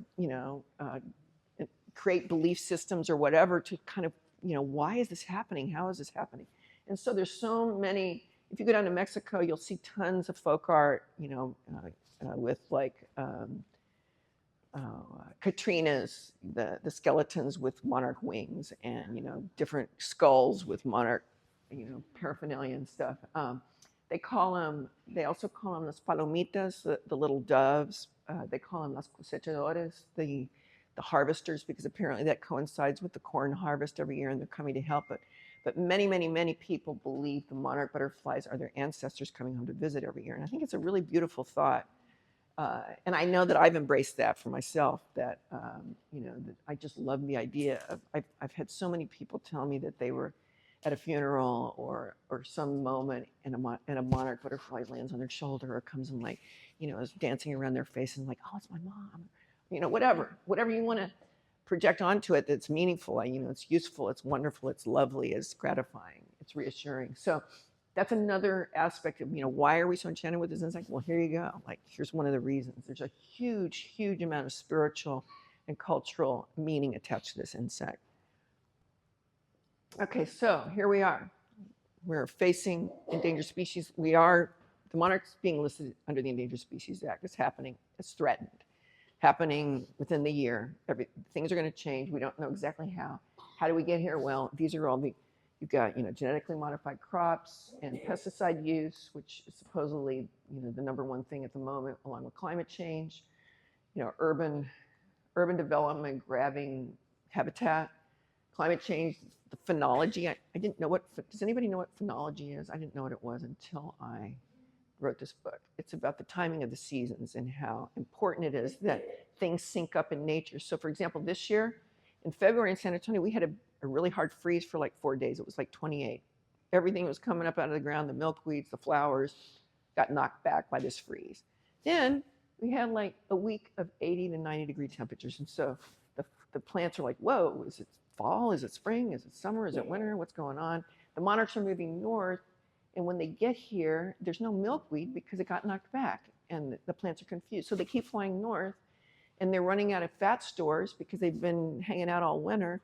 create belief systems or whatever to kind of, why is this happening? How is this happening? And so there's so many. If you go down to Mexico, you'll see tons of folk art, with like Katrinas, the skeletons with monarch wings, and different skulls with monarch, paraphernalia and stuff. They also call them las palomitas, the little doves. They call them las cosechadores, the harvesters, because apparently that coincides with the corn harvest every year, and they're coming to help it. But many, many, many people believe the monarch butterflies are their ancestors coming home to visit every year. And I think it's a really beautiful thought. And I know that I've embraced that for myself, that, that I just love the idea of, I've had so many people tell me that they were at a funeral or some moment, and a monarch butterfly lands on their shoulder or comes and is dancing around their face and like, oh, it's my mom, whatever you want to project onto it that's meaningful. It's useful, it's wonderful, it's lovely, it's gratifying, it's reassuring. So that's another aspect of, why are we so enchanted with this insect? Well, here you go. Like, here's one of the reasons. There's a huge, huge amount of spiritual and cultural meaning attached to this insect. Okay, so here we are. We're facing endangered species. The monarch's being listed under the Endangered Species Act. It's happening. It's threatened. Happening within the year. Things are going to change. We don't know exactly how. How do we get here? Well, these are all you've got, genetically modified crops and pesticide use, which is supposedly, the number one thing at the moment, along with climate change, urban development, grabbing habitat, climate change, the phenology. I didn't know does anybody know what phenology is? I didn't know what it was until I wrote this book. It's about the timing of the seasons and how important it is that things sync up in nature. So for example, this year in February in San Antonio, we had a really hard freeze for like 4 days. It was like 28. Everything was coming up out of the ground. The milkweeds, the flowers got knocked back by this freeze. Then we had like a week of 80 to 90 degree temperatures. And so the plants are like, whoa, is it fall? Is it spring? Is it summer? Is it winter? What's going on? The monarchs are moving north. And when they get here, there's no milkweed because it got knocked back and the plants are confused. So they keep flying north and they're running out of fat stores because they've been hanging out all winter,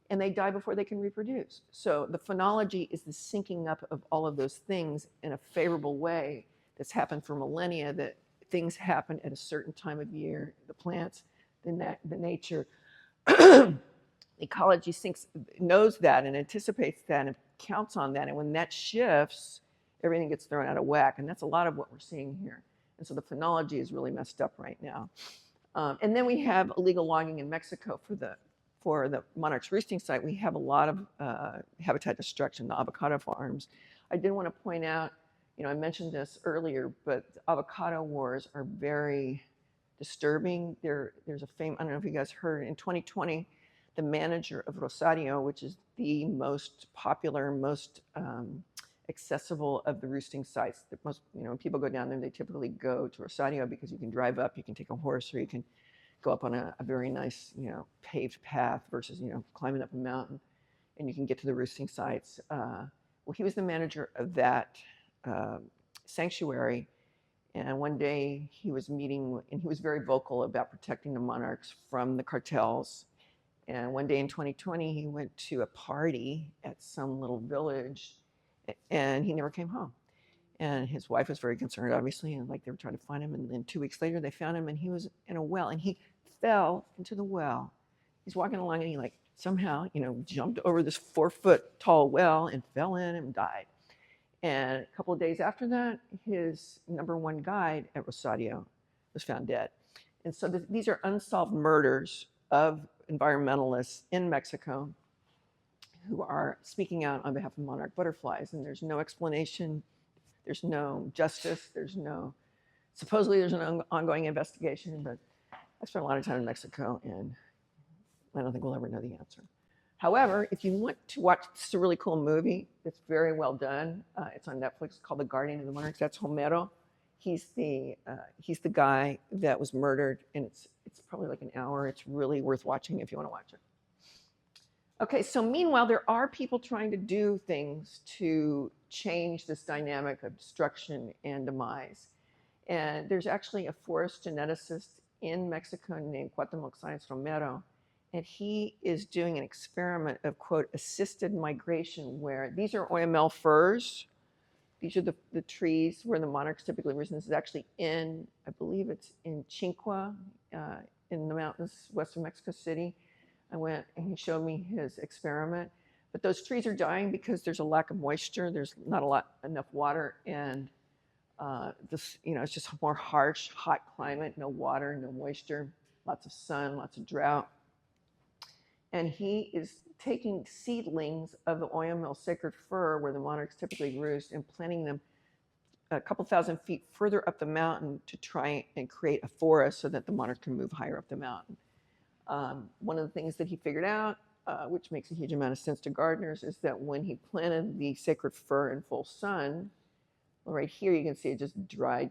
and they die before they can reproduce. So the phenology is the syncing up of all of those things in a favorable way that's happened for millennia, that things happen at a certain time of year, the plants, the nature. Ecology knows that and anticipates that and counts on that. And when that shifts, everything gets thrown out of whack. And that's a lot of what we're seeing here. And so the phenology is really messed up right now. And then we have illegal logging in Mexico for the monarch's roosting site. We have a lot of habitat destruction, the avocado farms. I did want to point out, I mentioned this earlier, but avocado wars are very disturbing. There's a I don't know if you guys heard, in 2020, the manager of Rosario, which is the most popular, most accessible of the roosting sites. The most, when people go down there, they typically go to Rosario because you can drive up, you can take a horse, or you can go up on a very nice, paved path versus, climbing up a mountain, and you can get to the roosting sites. Well, he was the manager of that sanctuary. And one day he was meeting, and he was very vocal about protecting the monarchs from the cartels. And one day in 2020, he went to a party at some little village, and he never came home. And his wife was very concerned, obviously, and like they were trying to find him. And then 2 weeks later, they found him, and he was in a well, and he fell into the well. He's walking along, and he somehow, jumped over this 4-foot tall well and fell in and died. And a couple of days after that, his #1 guide at Rosario was found dead. And so these are unsolved murders of environmentalists in Mexico who are speaking out on behalf of monarch butterflies. And there's no explanation, there's no justice, supposedly there's an ongoing investigation, but I spent a lot of time in Mexico, and I don't think we'll ever know the answer. However, if you want to watch, this is a really cool movie. It's very well done. It's on Netflix, called The Guardian of the Monarchs. That's Homero. He's the guy that was murdered, and it's probably like an hour. It's really worth watching if you want to watch it. Okay, so meanwhile, there are people trying to do things to change this dynamic of destruction and demise. And there's actually a forest geneticist in Mexico named Cuauhtemoc Sáenz Romero. And he is doing an experiment of, quote, assisted migration, where these are OML firs. These are the trees where the monarchs typically roost. This is actually I believe it's in Chincua, in the mountains west of Mexico City. I went, and he showed me his experiment. But those trees are dying because there's a lack of moisture. There's not enough water. And it's just a more harsh, hot climate, no water, no moisture, lots of sun, lots of drought. And he is taking seedlings of the OML sacred fir, where the monarchs typically roost, and planting them a couple thousand feet further up the mountain to try and create a forest so that the monarch can move higher up the mountain. One of the things that he figured out, which makes a huge amount of sense to gardeners, is that when he planted the sacred fir in full sun, well, right here you can see it just dried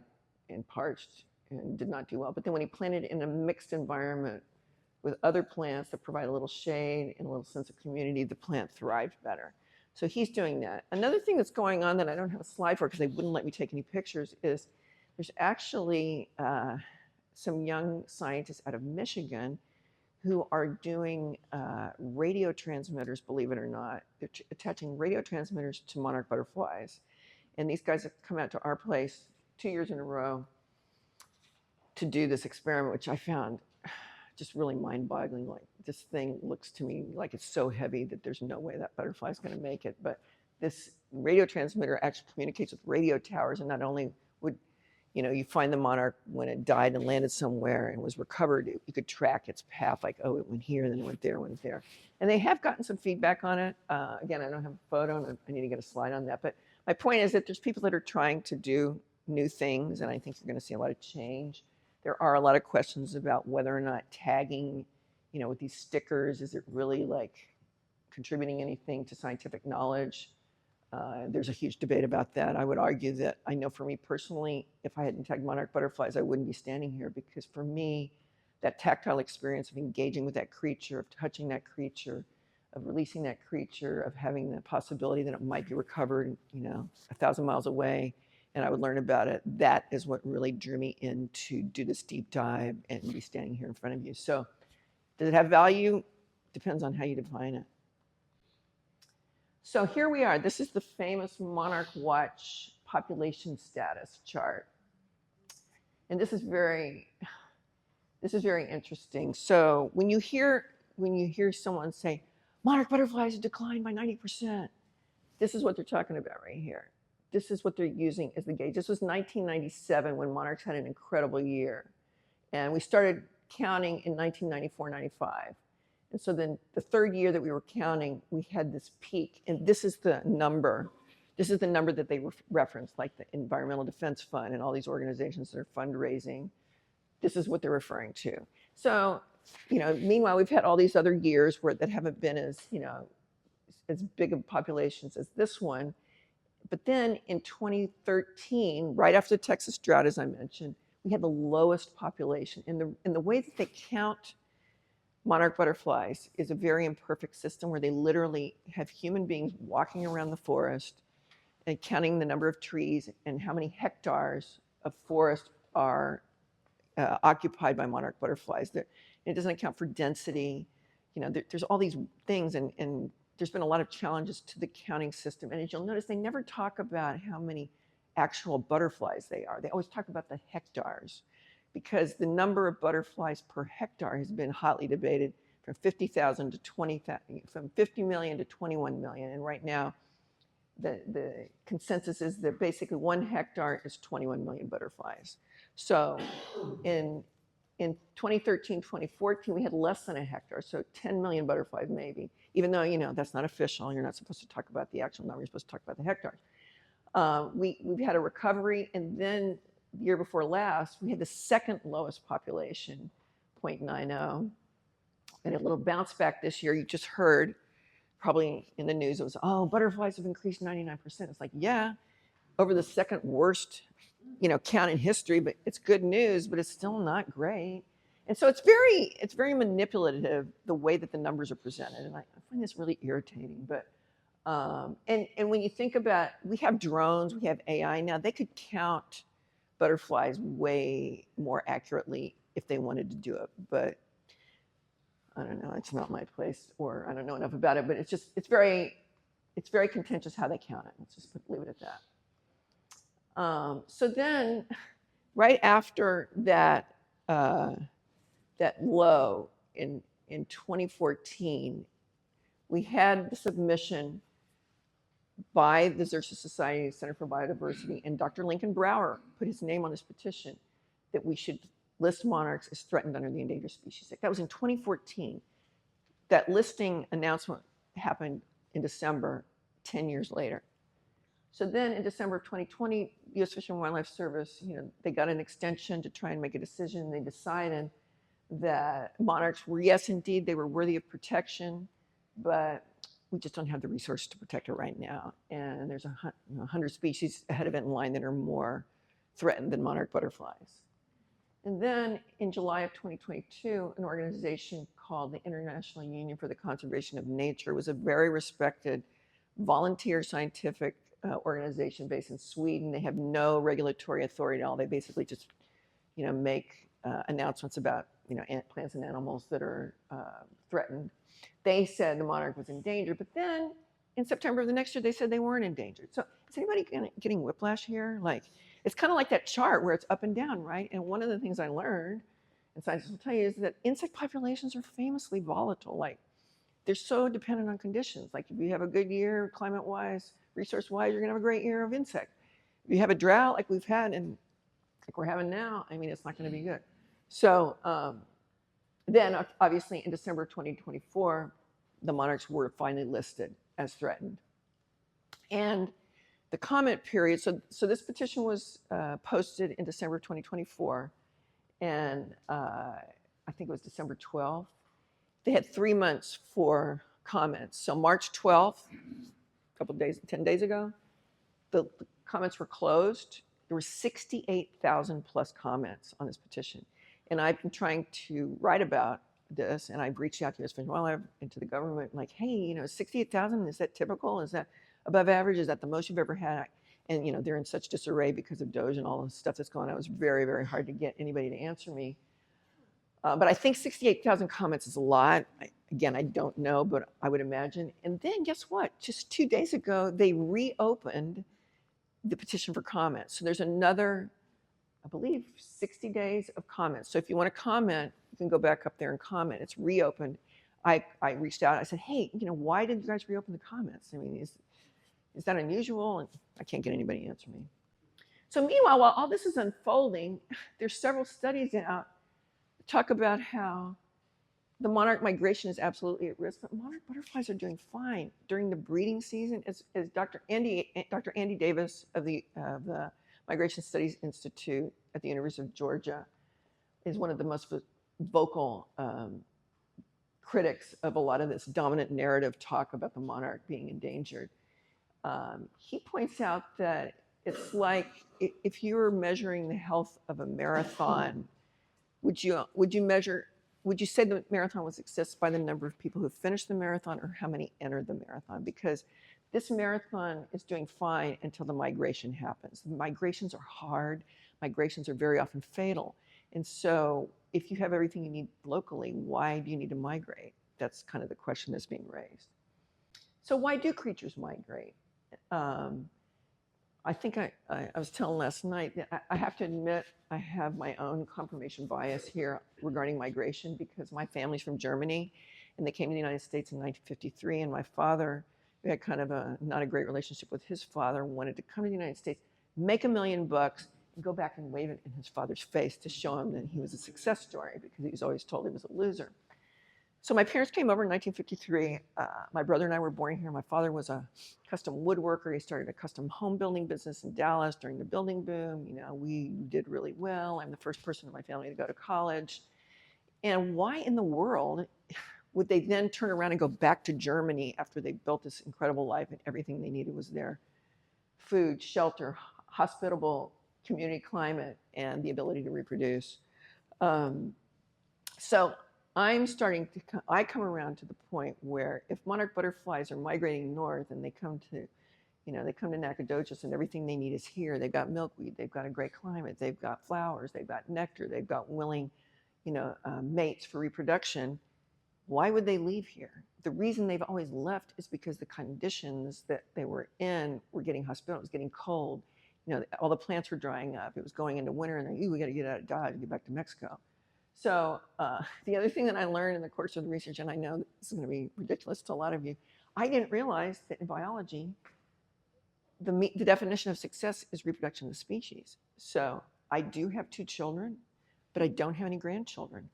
and parched and did not do well. But then when he planted it in a mixed environment with other plants that provide a little shade and a little sense of community, the plant thrived better. So he's doing that. Another thing that's going on that I don't have a slide for because they wouldn't let me take any pictures is there's actually some young scientists out of Michigan who are doing radio transmitters, believe it or not. They're attaching radio transmitters to monarch butterflies. And these guys have come out to our place 2 years in a row to do this experiment, which I found just really mind-boggling. Like, this thing looks to me like it's so heavy that there's no way that butterfly is going to make it. But this radio transmitter actually communicates with radio towers, and not only would you find the monarch when it died and landed somewhere and was recovered, you could track its path, like, oh, it went here, then it went there, went there. And they have gotten some feedback on it. Again, I don't have a photo, and I need to get a slide on that. But my point is that there's people that are trying to do new things, and I think you're going to see a lot of change. There are a lot of questions about whether or not tagging, with these stickers, is it really like contributing anything to scientific knowledge? There's a huge debate about that. I would argue that, I know for me personally, if I hadn't tagged monarch butterflies, I wouldn't be standing here, because for me, that tactile experience of engaging with that creature, of touching that creature, of releasing that creature, of having the possibility that it might be recovered, 1,000 miles away, and I would learn about it, that is what really drew me in to do this deep dive and be standing here in front of you. So does it have value? Depends on how you define it. So here we are. This is the famous Monarch Watch population status chart. And this is very interesting. So when you hear someone say, monarch butterflies declined by 90%, this is what they're talking about right here. This is what they're using as the gauge. This was 1997 when monarchs had an incredible year. And we started counting in 1994-95. And so then the third year that we were counting, we had this peak. And this is the number This is the number that they reference, like the Environmental Defense Fund and all these organizations that are fundraising. This is what they're referring to. So, meanwhile, we've had all these other years that haven't been as big of populations as this one. But then in 2013, right after the Texas drought, as I mentioned, we had the lowest population. And the way that they count monarch butterflies is a very imperfect system where they literally have human beings walking around the forest and counting the number of trees and how many hectares of forest are occupied by monarch butterflies. It doesn't account for density. There's all these things, and there's been a lot of challenges to the counting system. And as you'll notice, they never talk about how many actual butterflies they are. They always talk about the hectares, because the number of butterflies per hectare has been hotly debated from 50,000 to 20,000, from 50 million to 21 million. And right now, the consensus is that basically 1 hectare is 21 million butterflies. So in 2013, 2014, we had less than a hectare, so 10 million butterflies maybe, even though, that's not official. You're not supposed to talk about the actual number, you're supposed to talk about the hectares. We've had a recovery, and then the year before last, we had the second lowest population, 0.90, and a little bounce back this year. You just heard, probably in the news, it was, butterflies have increased 99%. It's like, yeah, over the second worst count in history, but it's good news, but it's still not great. And so it's very manipulative, the way that the numbers are presented. And I find this really irritating. But and when you think about, we have drones, we have AI now, they could count butterflies way more accurately if they wanted to do it. But I don't know, it's not my place, or I don't know enough about it, but it's very contentious how they count it. Let's just leave it at that. So then, right after that low in 2014, we had the submission by the Xerces Society Center for Biodiversity, and Dr. Lincoln Brower put his name on this petition that we should list monarchs as threatened under the Endangered Species Act. That was in 2014. That listing announcement happened in December, 10 years later. So then in December of 2020, U.S. Fish and Wildlife Service, they got an extension to try and make a decision. They decided that monarchs were, yes, indeed, they were worthy of protection, but we just don't have the resources to protect it right now. And there's 100 species ahead of it in line that are more threatened than monarch butterflies. And then in July of 2022, an organization called the International Union for the Conservation of Nature was a very respected volunteer scientific organization based in Sweden. They have no regulatory authority at all. They basically just, make announcements about, plants and animals that are threatened. They said the monarch was endangered, but then in September of the next year, they said they weren't endangered. So is anybody getting whiplash here? Like, it's kind of like that chart where it's up and down, right? And one of the things I learned, and scientists will tell you, is that insect populations are famously volatile. Like, they're so dependent on conditions. Like, if you have a good year, climate-wise, resource-wise, you're gonna have a great year of insect. If you have a drought like we've had and like we're having now, it's not gonna be good. So then, obviously, in December 2024, the monarchs were finally listed as threatened. And the comment period, so this petition was posted in December 2024, and I think it was December 12th. They had 3 months for comments. So March 12th, a couple of days, 10 days ago, the comments were closed. There were 68,000 plus comments on this petition. And I've been trying to write about this, and I've reached out to U.S. Fish and Wildlife and to the government, like, hey, 68,000, is that typical? Is that above average? Is that the most you've ever had? And, they're in such disarray because of DOGE and all the stuff that's going on. It was very, very hard to get anybody to answer me. But I think 68,000 comments is a lot. Again, I don't know, but I would imagine. And then guess what? Just 2 days ago, they reopened the petition for comments. So there's another, I believe, 60 days of comments. So if you want to comment, you can go back up there and comment. It's reopened. I reached out. I said, hey, why did you guys reopen the comments? Is that unusual? And I can't get anybody to answer me. So meanwhile, while all this is unfolding, there's several studies out that talk about how The monarch migration is absolutely at risk, but monarch butterflies are doing fine during the breeding season. As Dr. Andy Davis of the Migration Studies Institute at the University of Georgia is one of the most vocal critics of a lot of this dominant narrative talk about the monarch being endangered. He points out that it's like if you were measuring the health of a marathon, would you say the marathon was assessed by the number of people who finished the marathon or how many entered the marathon? Because this marathon is doing fine until the migration happens. The migrations are hard. Migrations are very often fatal. And so if you have everything you need locally, why do you need to migrate? That's kind of the question that's being raised. So why do creatures migrate? I think I was telling last night that I have to admit I have my own confirmation bias here regarding migration because my family's from Germany and they came to the United States in 1953, and my father, who had kind of not a great relationship with his father, wanted to come to the United States, make $1 million, and go back and wave it in his father's face to show him that he was a success story because he was always told he was a loser. So my parents came over in 1953. My brother and I were born here. My father was a custom woodworker. He started a custom home building business in Dallas during the building boom. You know, we did really well. I'm the first person in my family to go to college. And why in the world would they then turn around and go back to Germany after they built this incredible life and everything they needed was there? Food, shelter, hospitable community climate, and the ability to reproduce. So I'm starting to, I come around to the point where if monarch butterflies are migrating north and they come to, they come to Nacogdoches and everything they need is here. They've got milkweed, they've got a great climate, they've got flowers, they've got nectar, they've got willing, mates for reproduction. Why would they leave here? The reason they've always left is because the conditions that they were in were getting hospitable, it was getting cold. All the plants were drying up. It was going into winter and we got to get out of Dodge and get back to Mexico. So the other thing that I learned in the course of the research, and I know this is going to be ridiculous to a lot of you, I didn't realize that in biology, the definition of success is reproduction of the species. So I do have 2 children, but I don't have any grandchildren.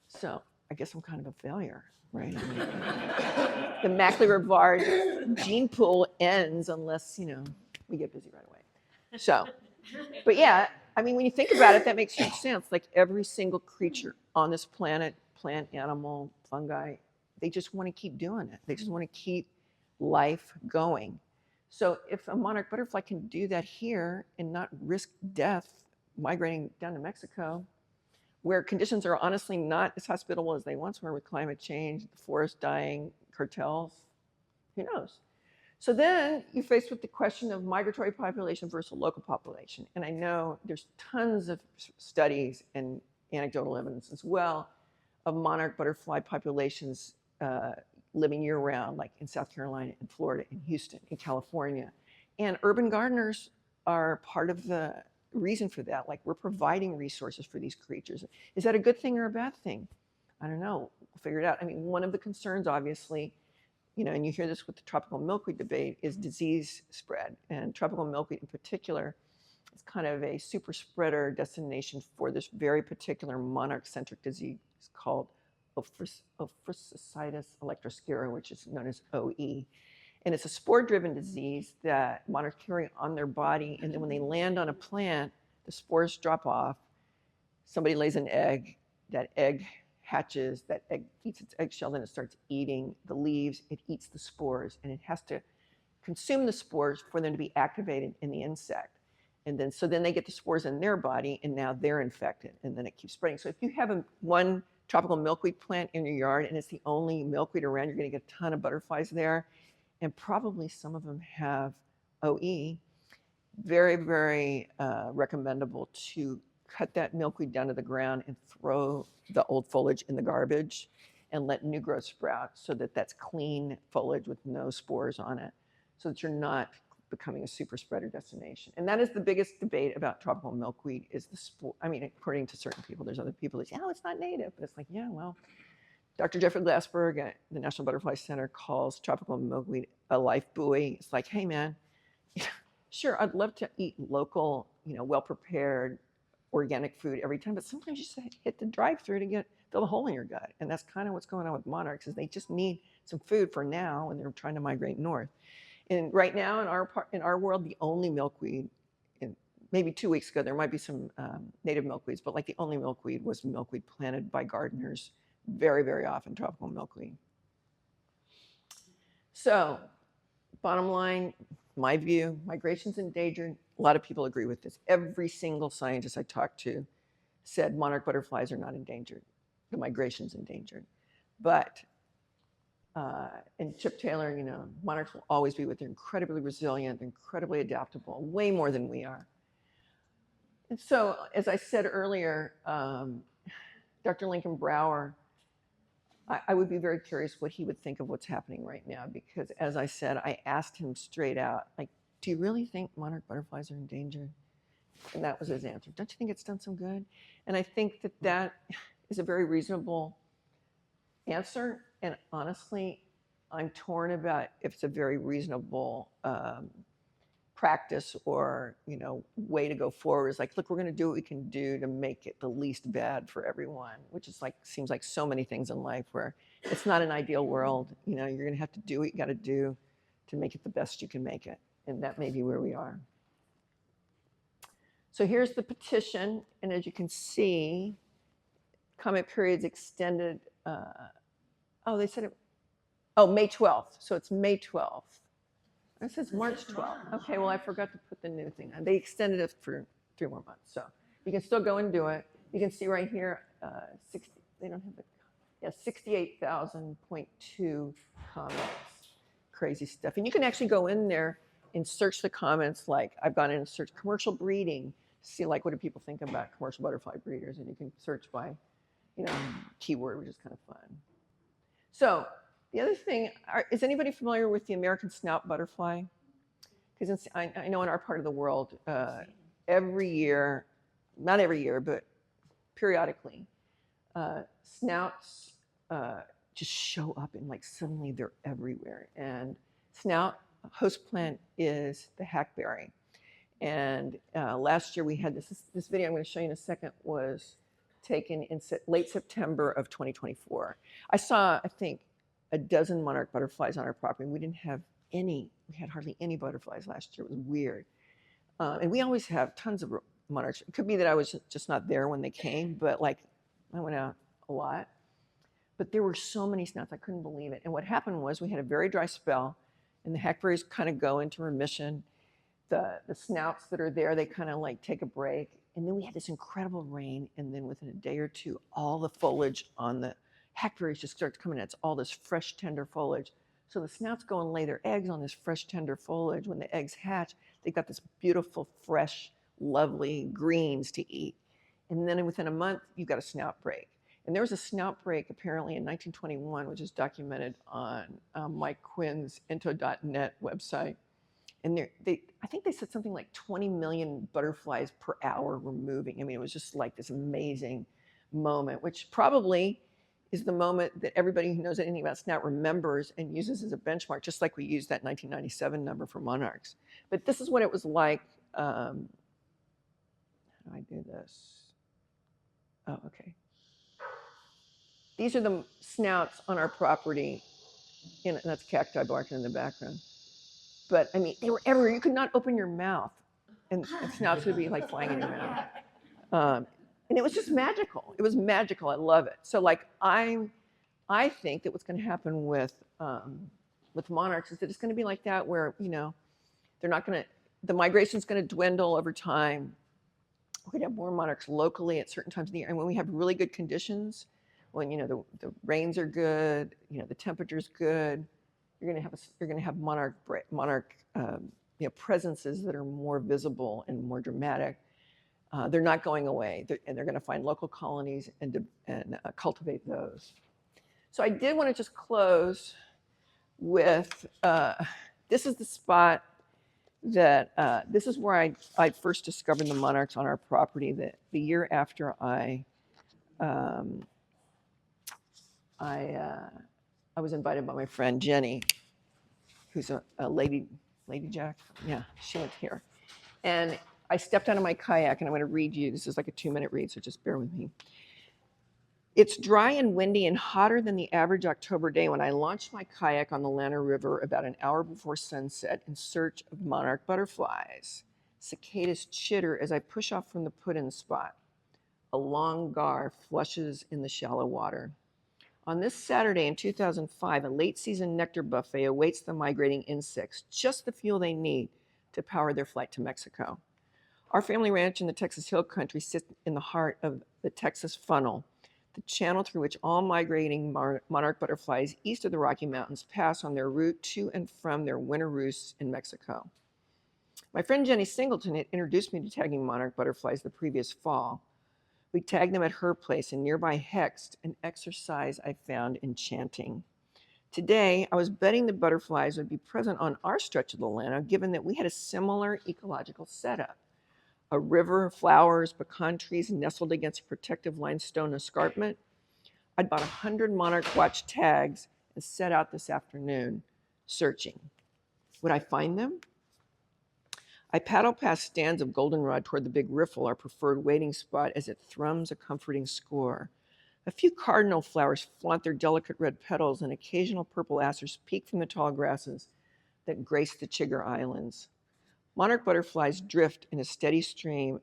So I guess I'm kind of a failure, right? I mean, the Maeckle gene pool ends unless, we get busy right away. So, but yeah, I mean, when you think about it, that makes huge sense. Like every single creature on this planet, plant, animal, fungi, they just want to keep doing it. They just want to keep life going. So if a monarch butterfly can do that here and not risk death migrating down to Mexico, where conditions are honestly not as hospitable as they once were with climate change, the forest dying, cartels, who knows? So then you're faced with the question of migratory population versus local population. And I know there's tons of studies and anecdotal evidence as well of monarch butterfly populations living year round, like in South Carolina, in Florida, in Houston, in California. And urban gardeners are part of the reason for that. Like we're providing resources for these creatures. Is that a good thing or a bad thing? I don't know. We'll figure it out. I mean, one of the concerns, obviously, and you hear this with the tropical milkweed debate, is disease spread. And tropical milkweed in particular is kind of a super spreader destination for this very particular monarch-centric disease called Ophrys electroscura, which is known as OE. And it's a spore-driven disease that monarchs carry on their body. And then when they land on a plant, the spores drop off. Somebody lays an egg. That egg hatches, that egg eats its eggshell, then it starts eating the leaves, it eats the spores, and it has to consume the spores for them to be activated in the insect. And then, so then they get the spores in their body, and now they're infected, and then it keeps spreading. So if you have one tropical milkweed plant in your yard, and it's the only milkweed around, you're gonna get a ton of butterflies there, and probably some of them have OE. Very, very recommendable to cut that milkweed down to the ground and throw the old foliage in the garbage and let new growth sprout so that that's clean foliage with no spores on it, so that you're not becoming a super spreader destination. And that is the biggest debate about tropical milkweed is the spore. I mean, according to certain people, there's other people that say, oh, it's not native. But it's like, yeah, well, Dr. Jeffrey Glassberg at the National Butterfly Center calls tropical milkweed a life buoy. It's like, hey, man, sure, I'd love to eat local, well-prepared organic food every time, but sometimes you just hit the drive-through to fill the hole in your gut. And that's kind of what's going on with monarchs, is they just need some food for now, and they're trying to migrate north. And right now in our world, the only milkweed, and maybe 2 weeks ago, there might be some native milkweeds, but like the only milkweed was milkweed planted by gardeners, very, very often tropical milkweed. So bottom line, my view, migration's endangered. A lot of people agree with this. Every single scientist I talked to said monarch butterflies are not endangered. The migration's endangered. But, and Chip Taylor, monarchs will always be with. They're incredibly resilient, incredibly adaptable, way more than we are. And so, as I said earlier, Dr. Lincoln Brower, I would be very curious what he would think of what's happening right now, because as I said, I asked him straight out, like, do you really think monarch butterflies are endangered? And that was his answer. Don't you think it's done some good? And I think that is a very reasonable answer. And honestly, I'm torn about if it's a very reasonable practice or way to go forward. Is like, look, we're going to do what we can do to make it the least bad for everyone, which is like, seems like so many things in life where it's not an ideal world. You're going to have to do what you got to do to make it the best you can make it, and that may be where we are. So here's the petition, and as you can see, comment periods extended. They said it. Oh, May 12th. So it's May 12th. It says March 12th. Okay, well, I forgot to put the new thing on. They extended it for 3 more months. So you can still go and do it. You can see right here, 60, they don't have the, yeah, 68,000.2 comments. Crazy stuff. And you can actually go in there and search the comments. Like I've gone in and searched commercial breeding, see like what do people think about commercial butterfly breeders. And you can search by, keyword, which is kind of fun. So the other thing, is anybody familiar with the American snout butterfly? Because I know in our part of the world, every year, not every year, but periodically, snouts just show up and like suddenly they're everywhere. And snout host plant is the hackberry. And last year we had this video I'm going to show you in a second was taken in late September of 2024. I saw, I think, a dozen monarch butterflies on our property. We didn't have any, we had hardly any butterflies last year. It was weird. And we always have tons of monarchs. It could be that I was just not there when they came, but like I went out a lot. But there were so many snouts, I couldn't believe it. And what happened was we had a very dry spell, and the hackberries kind of go into remission. The snouts that are there, they kind of like take a break. And then we had this incredible rain, and then within a day or two, all the foliage on the hackberries just starts coming in. It's all this fresh, tender foliage. So the snouts go and lay their eggs on this fresh, tender foliage. When the eggs hatch, they've got this beautiful, fresh, lovely greens to eat. And then within a month, you've got a snout break. And there was a snout break apparently in 1921, which is documented on Mike Quinn's Into.net website. And I think they said something like 20 million butterflies per hour were moving. I mean, it was just like this amazing moment, which probably is the moment that everybody who knows anything about snout remembers and uses as a benchmark, just like we used that 1997 number for monarchs. But this is what it was like. How do I do this? Oh, okay. These are the snouts on our property. And that's cacti barking in the background. But I mean, they were everywhere. You could not open your mouth, and snouts would be like flying in your mouth. And it was just magical. It was magical. I love it. So like I think that what's going to happen with monarchs is that it's going to be like that, where they're not going to, the migration's going to dwindle over time. We're going to have more monarchs locally at certain times of the year, and when we have really good conditions, when the rains are good, the temperature's good, you're going to have monarch presences that are more visible and more dramatic. They're not going away, and they're going to find local colonies and cultivate those. So I did want to just close with this is the spot that this is where I first discovered the monarchs on our property. The year after I was invited by my friend Jenny, who's a lady Jack. Yeah, she went here. And I stepped out of my kayak, and I'm going to read you. This is like a 2-minute read, so just bear with me. It's dry and windy and hotter than the average October day when I launched my kayak on the Lana River about an hour before sunset in search of monarch butterflies. Cicadas chitter as I push off from the put-in spot. A long gar flushes in the shallow water. On this Saturday in 2005, a late-season nectar buffet awaits the migrating insects, just the fuel they need to power their flight to Mexico. Our family ranch in the Texas Hill Country sits in the heart of the Texas Funnel, the channel through which all migrating monarch butterflies east of the Rocky Mountains pass on their route to and from their winter roosts in Mexico. My friend Jenny Singleton had introduced me to tagging monarch butterflies the previous fall. We tagged them at her place in nearby Hext, an exercise I found enchanting. Today, I was betting the butterflies would be present on our stretch of the Lana, given that we had a similar ecological setup. A river, flowers, pecan trees nestled against a protective limestone escarpment. I'd bought 100 Monarch Watch tags and set out this afternoon searching. Would I find them? I paddle past stands of goldenrod toward the big riffle, our preferred waiting spot, as it thrums a comforting score. A few cardinal flowers flaunt their delicate red petals, and occasional purple asters peek from the tall grasses that grace the Chigger Islands. Monarch butterflies drift in a steady stream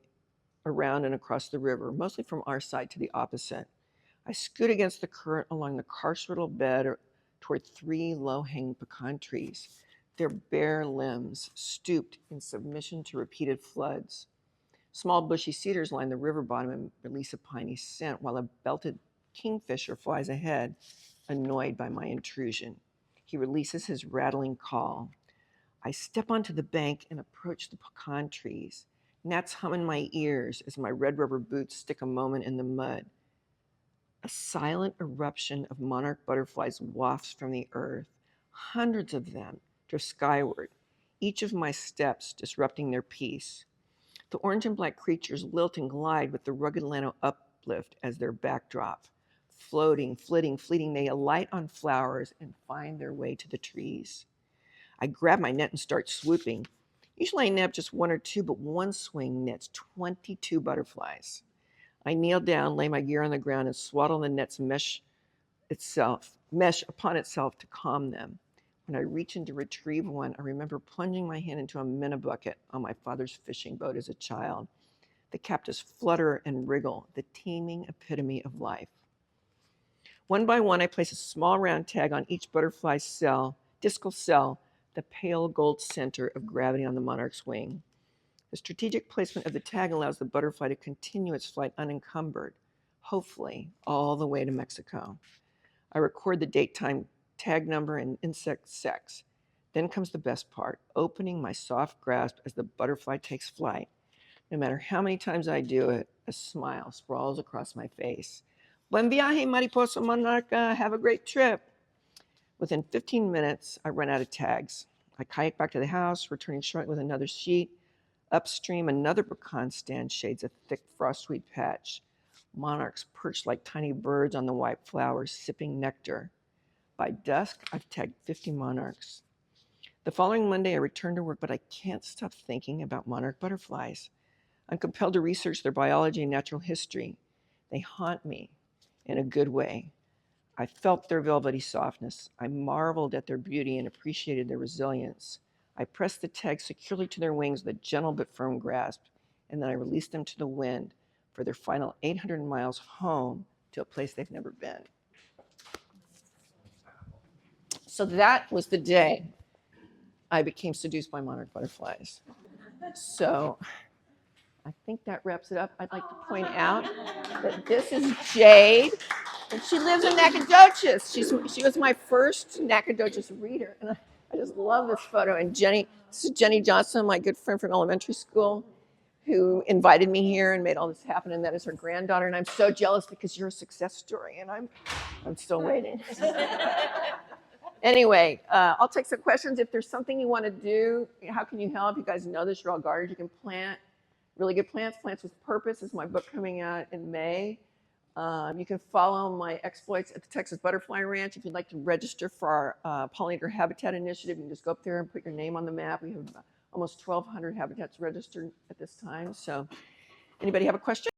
around and across the river, mostly from our side to the opposite. I scoot against the current along the carceral bed toward 3 low-hanging pecan trees, their bare limbs stooped in submission to repeated floods. Small bushy cedars line the river bottom and release a piney scent, while a belted kingfisher flies ahead, annoyed by my intrusion. He releases his rattling call. I step onto the bank and approach the pecan trees. Gnats hum in my ears as my red rubber boots stick a moment in the mud. A silent eruption of monarch butterflies wafts from the earth. Hundreds of them drift skyward, each of my steps disrupting their peace. The orange and black creatures lilt and glide with the rugged Llano uplift as their backdrop. Floating, fleeting, they alight on flowers and find their way to the trees. I grab my net and start swooping. Usually I nab just 1 or 2, but one swing nets 22 butterflies. I kneel down, lay my gear on the ground, and swaddle the net's mesh upon itself to calm them. When I reach in to retrieve one, I remember plunging my hand into a minnow bucket on my father's fishing boat as a child. The cactus flutter and wriggle, the teeming epitome of life. One by one, I place a small round tag on each butterfly discal cell, the pale gold center of gravity on the monarch's wing. The strategic placement of the tag allows the butterfly to continue its flight unencumbered, hopefully all the way to Mexico. I record the date, time, tag number, and insect sex. Then comes the best part, opening my soft grasp as the butterfly takes flight. No matter how many times I do it, a smile sprawls across my face. Buen viaje, mariposa monarca. Have a great trip. Within 15 minutes, I run out of tags. I kayak back to the house, returning shortly with another sheet. Upstream, another pecan stand shades a thick frost-sweet patch. Monarchs perch like tiny birds on the white flowers, sipping nectar. By dusk, I've tagged 50 monarchs. The following Monday, I return to work, but I can't stop thinking about monarch butterflies. I'm compelled to research their biology and natural history. They haunt me in a good way. I felt their velvety softness. I marveled at their beauty and appreciated their resilience. I pressed the tags securely to their wings with a gentle but firm grasp, and then I released them to the wind for their final 800 miles home to a place they've never been. So that was the day I became seduced by monarch butterflies. So I think that wraps it up. I'd like to point out that this is Jade, and she lives in Nacogdoches. She was my first Nacogdoches reader, and I just love this photo. And this is Jenny Johnson, my good friend from elementary school, who invited me here and made all this happen, and that is her granddaughter. And I'm so jealous because you're a success story, and I'm still waiting. Anyway, I'll take some questions. If there's something you want to do, how can you help? You guys know this, you're all gardeners. You can plant really good plants. Plants with Purpose is my book coming out in May. You can follow my exploits at the Texas Butterfly Ranch. If you'd like to register for our Pollinator Habitat Initiative, you can just go up there and put your name on the map. We have almost 1,200 habitats registered at this time. So anybody have a question?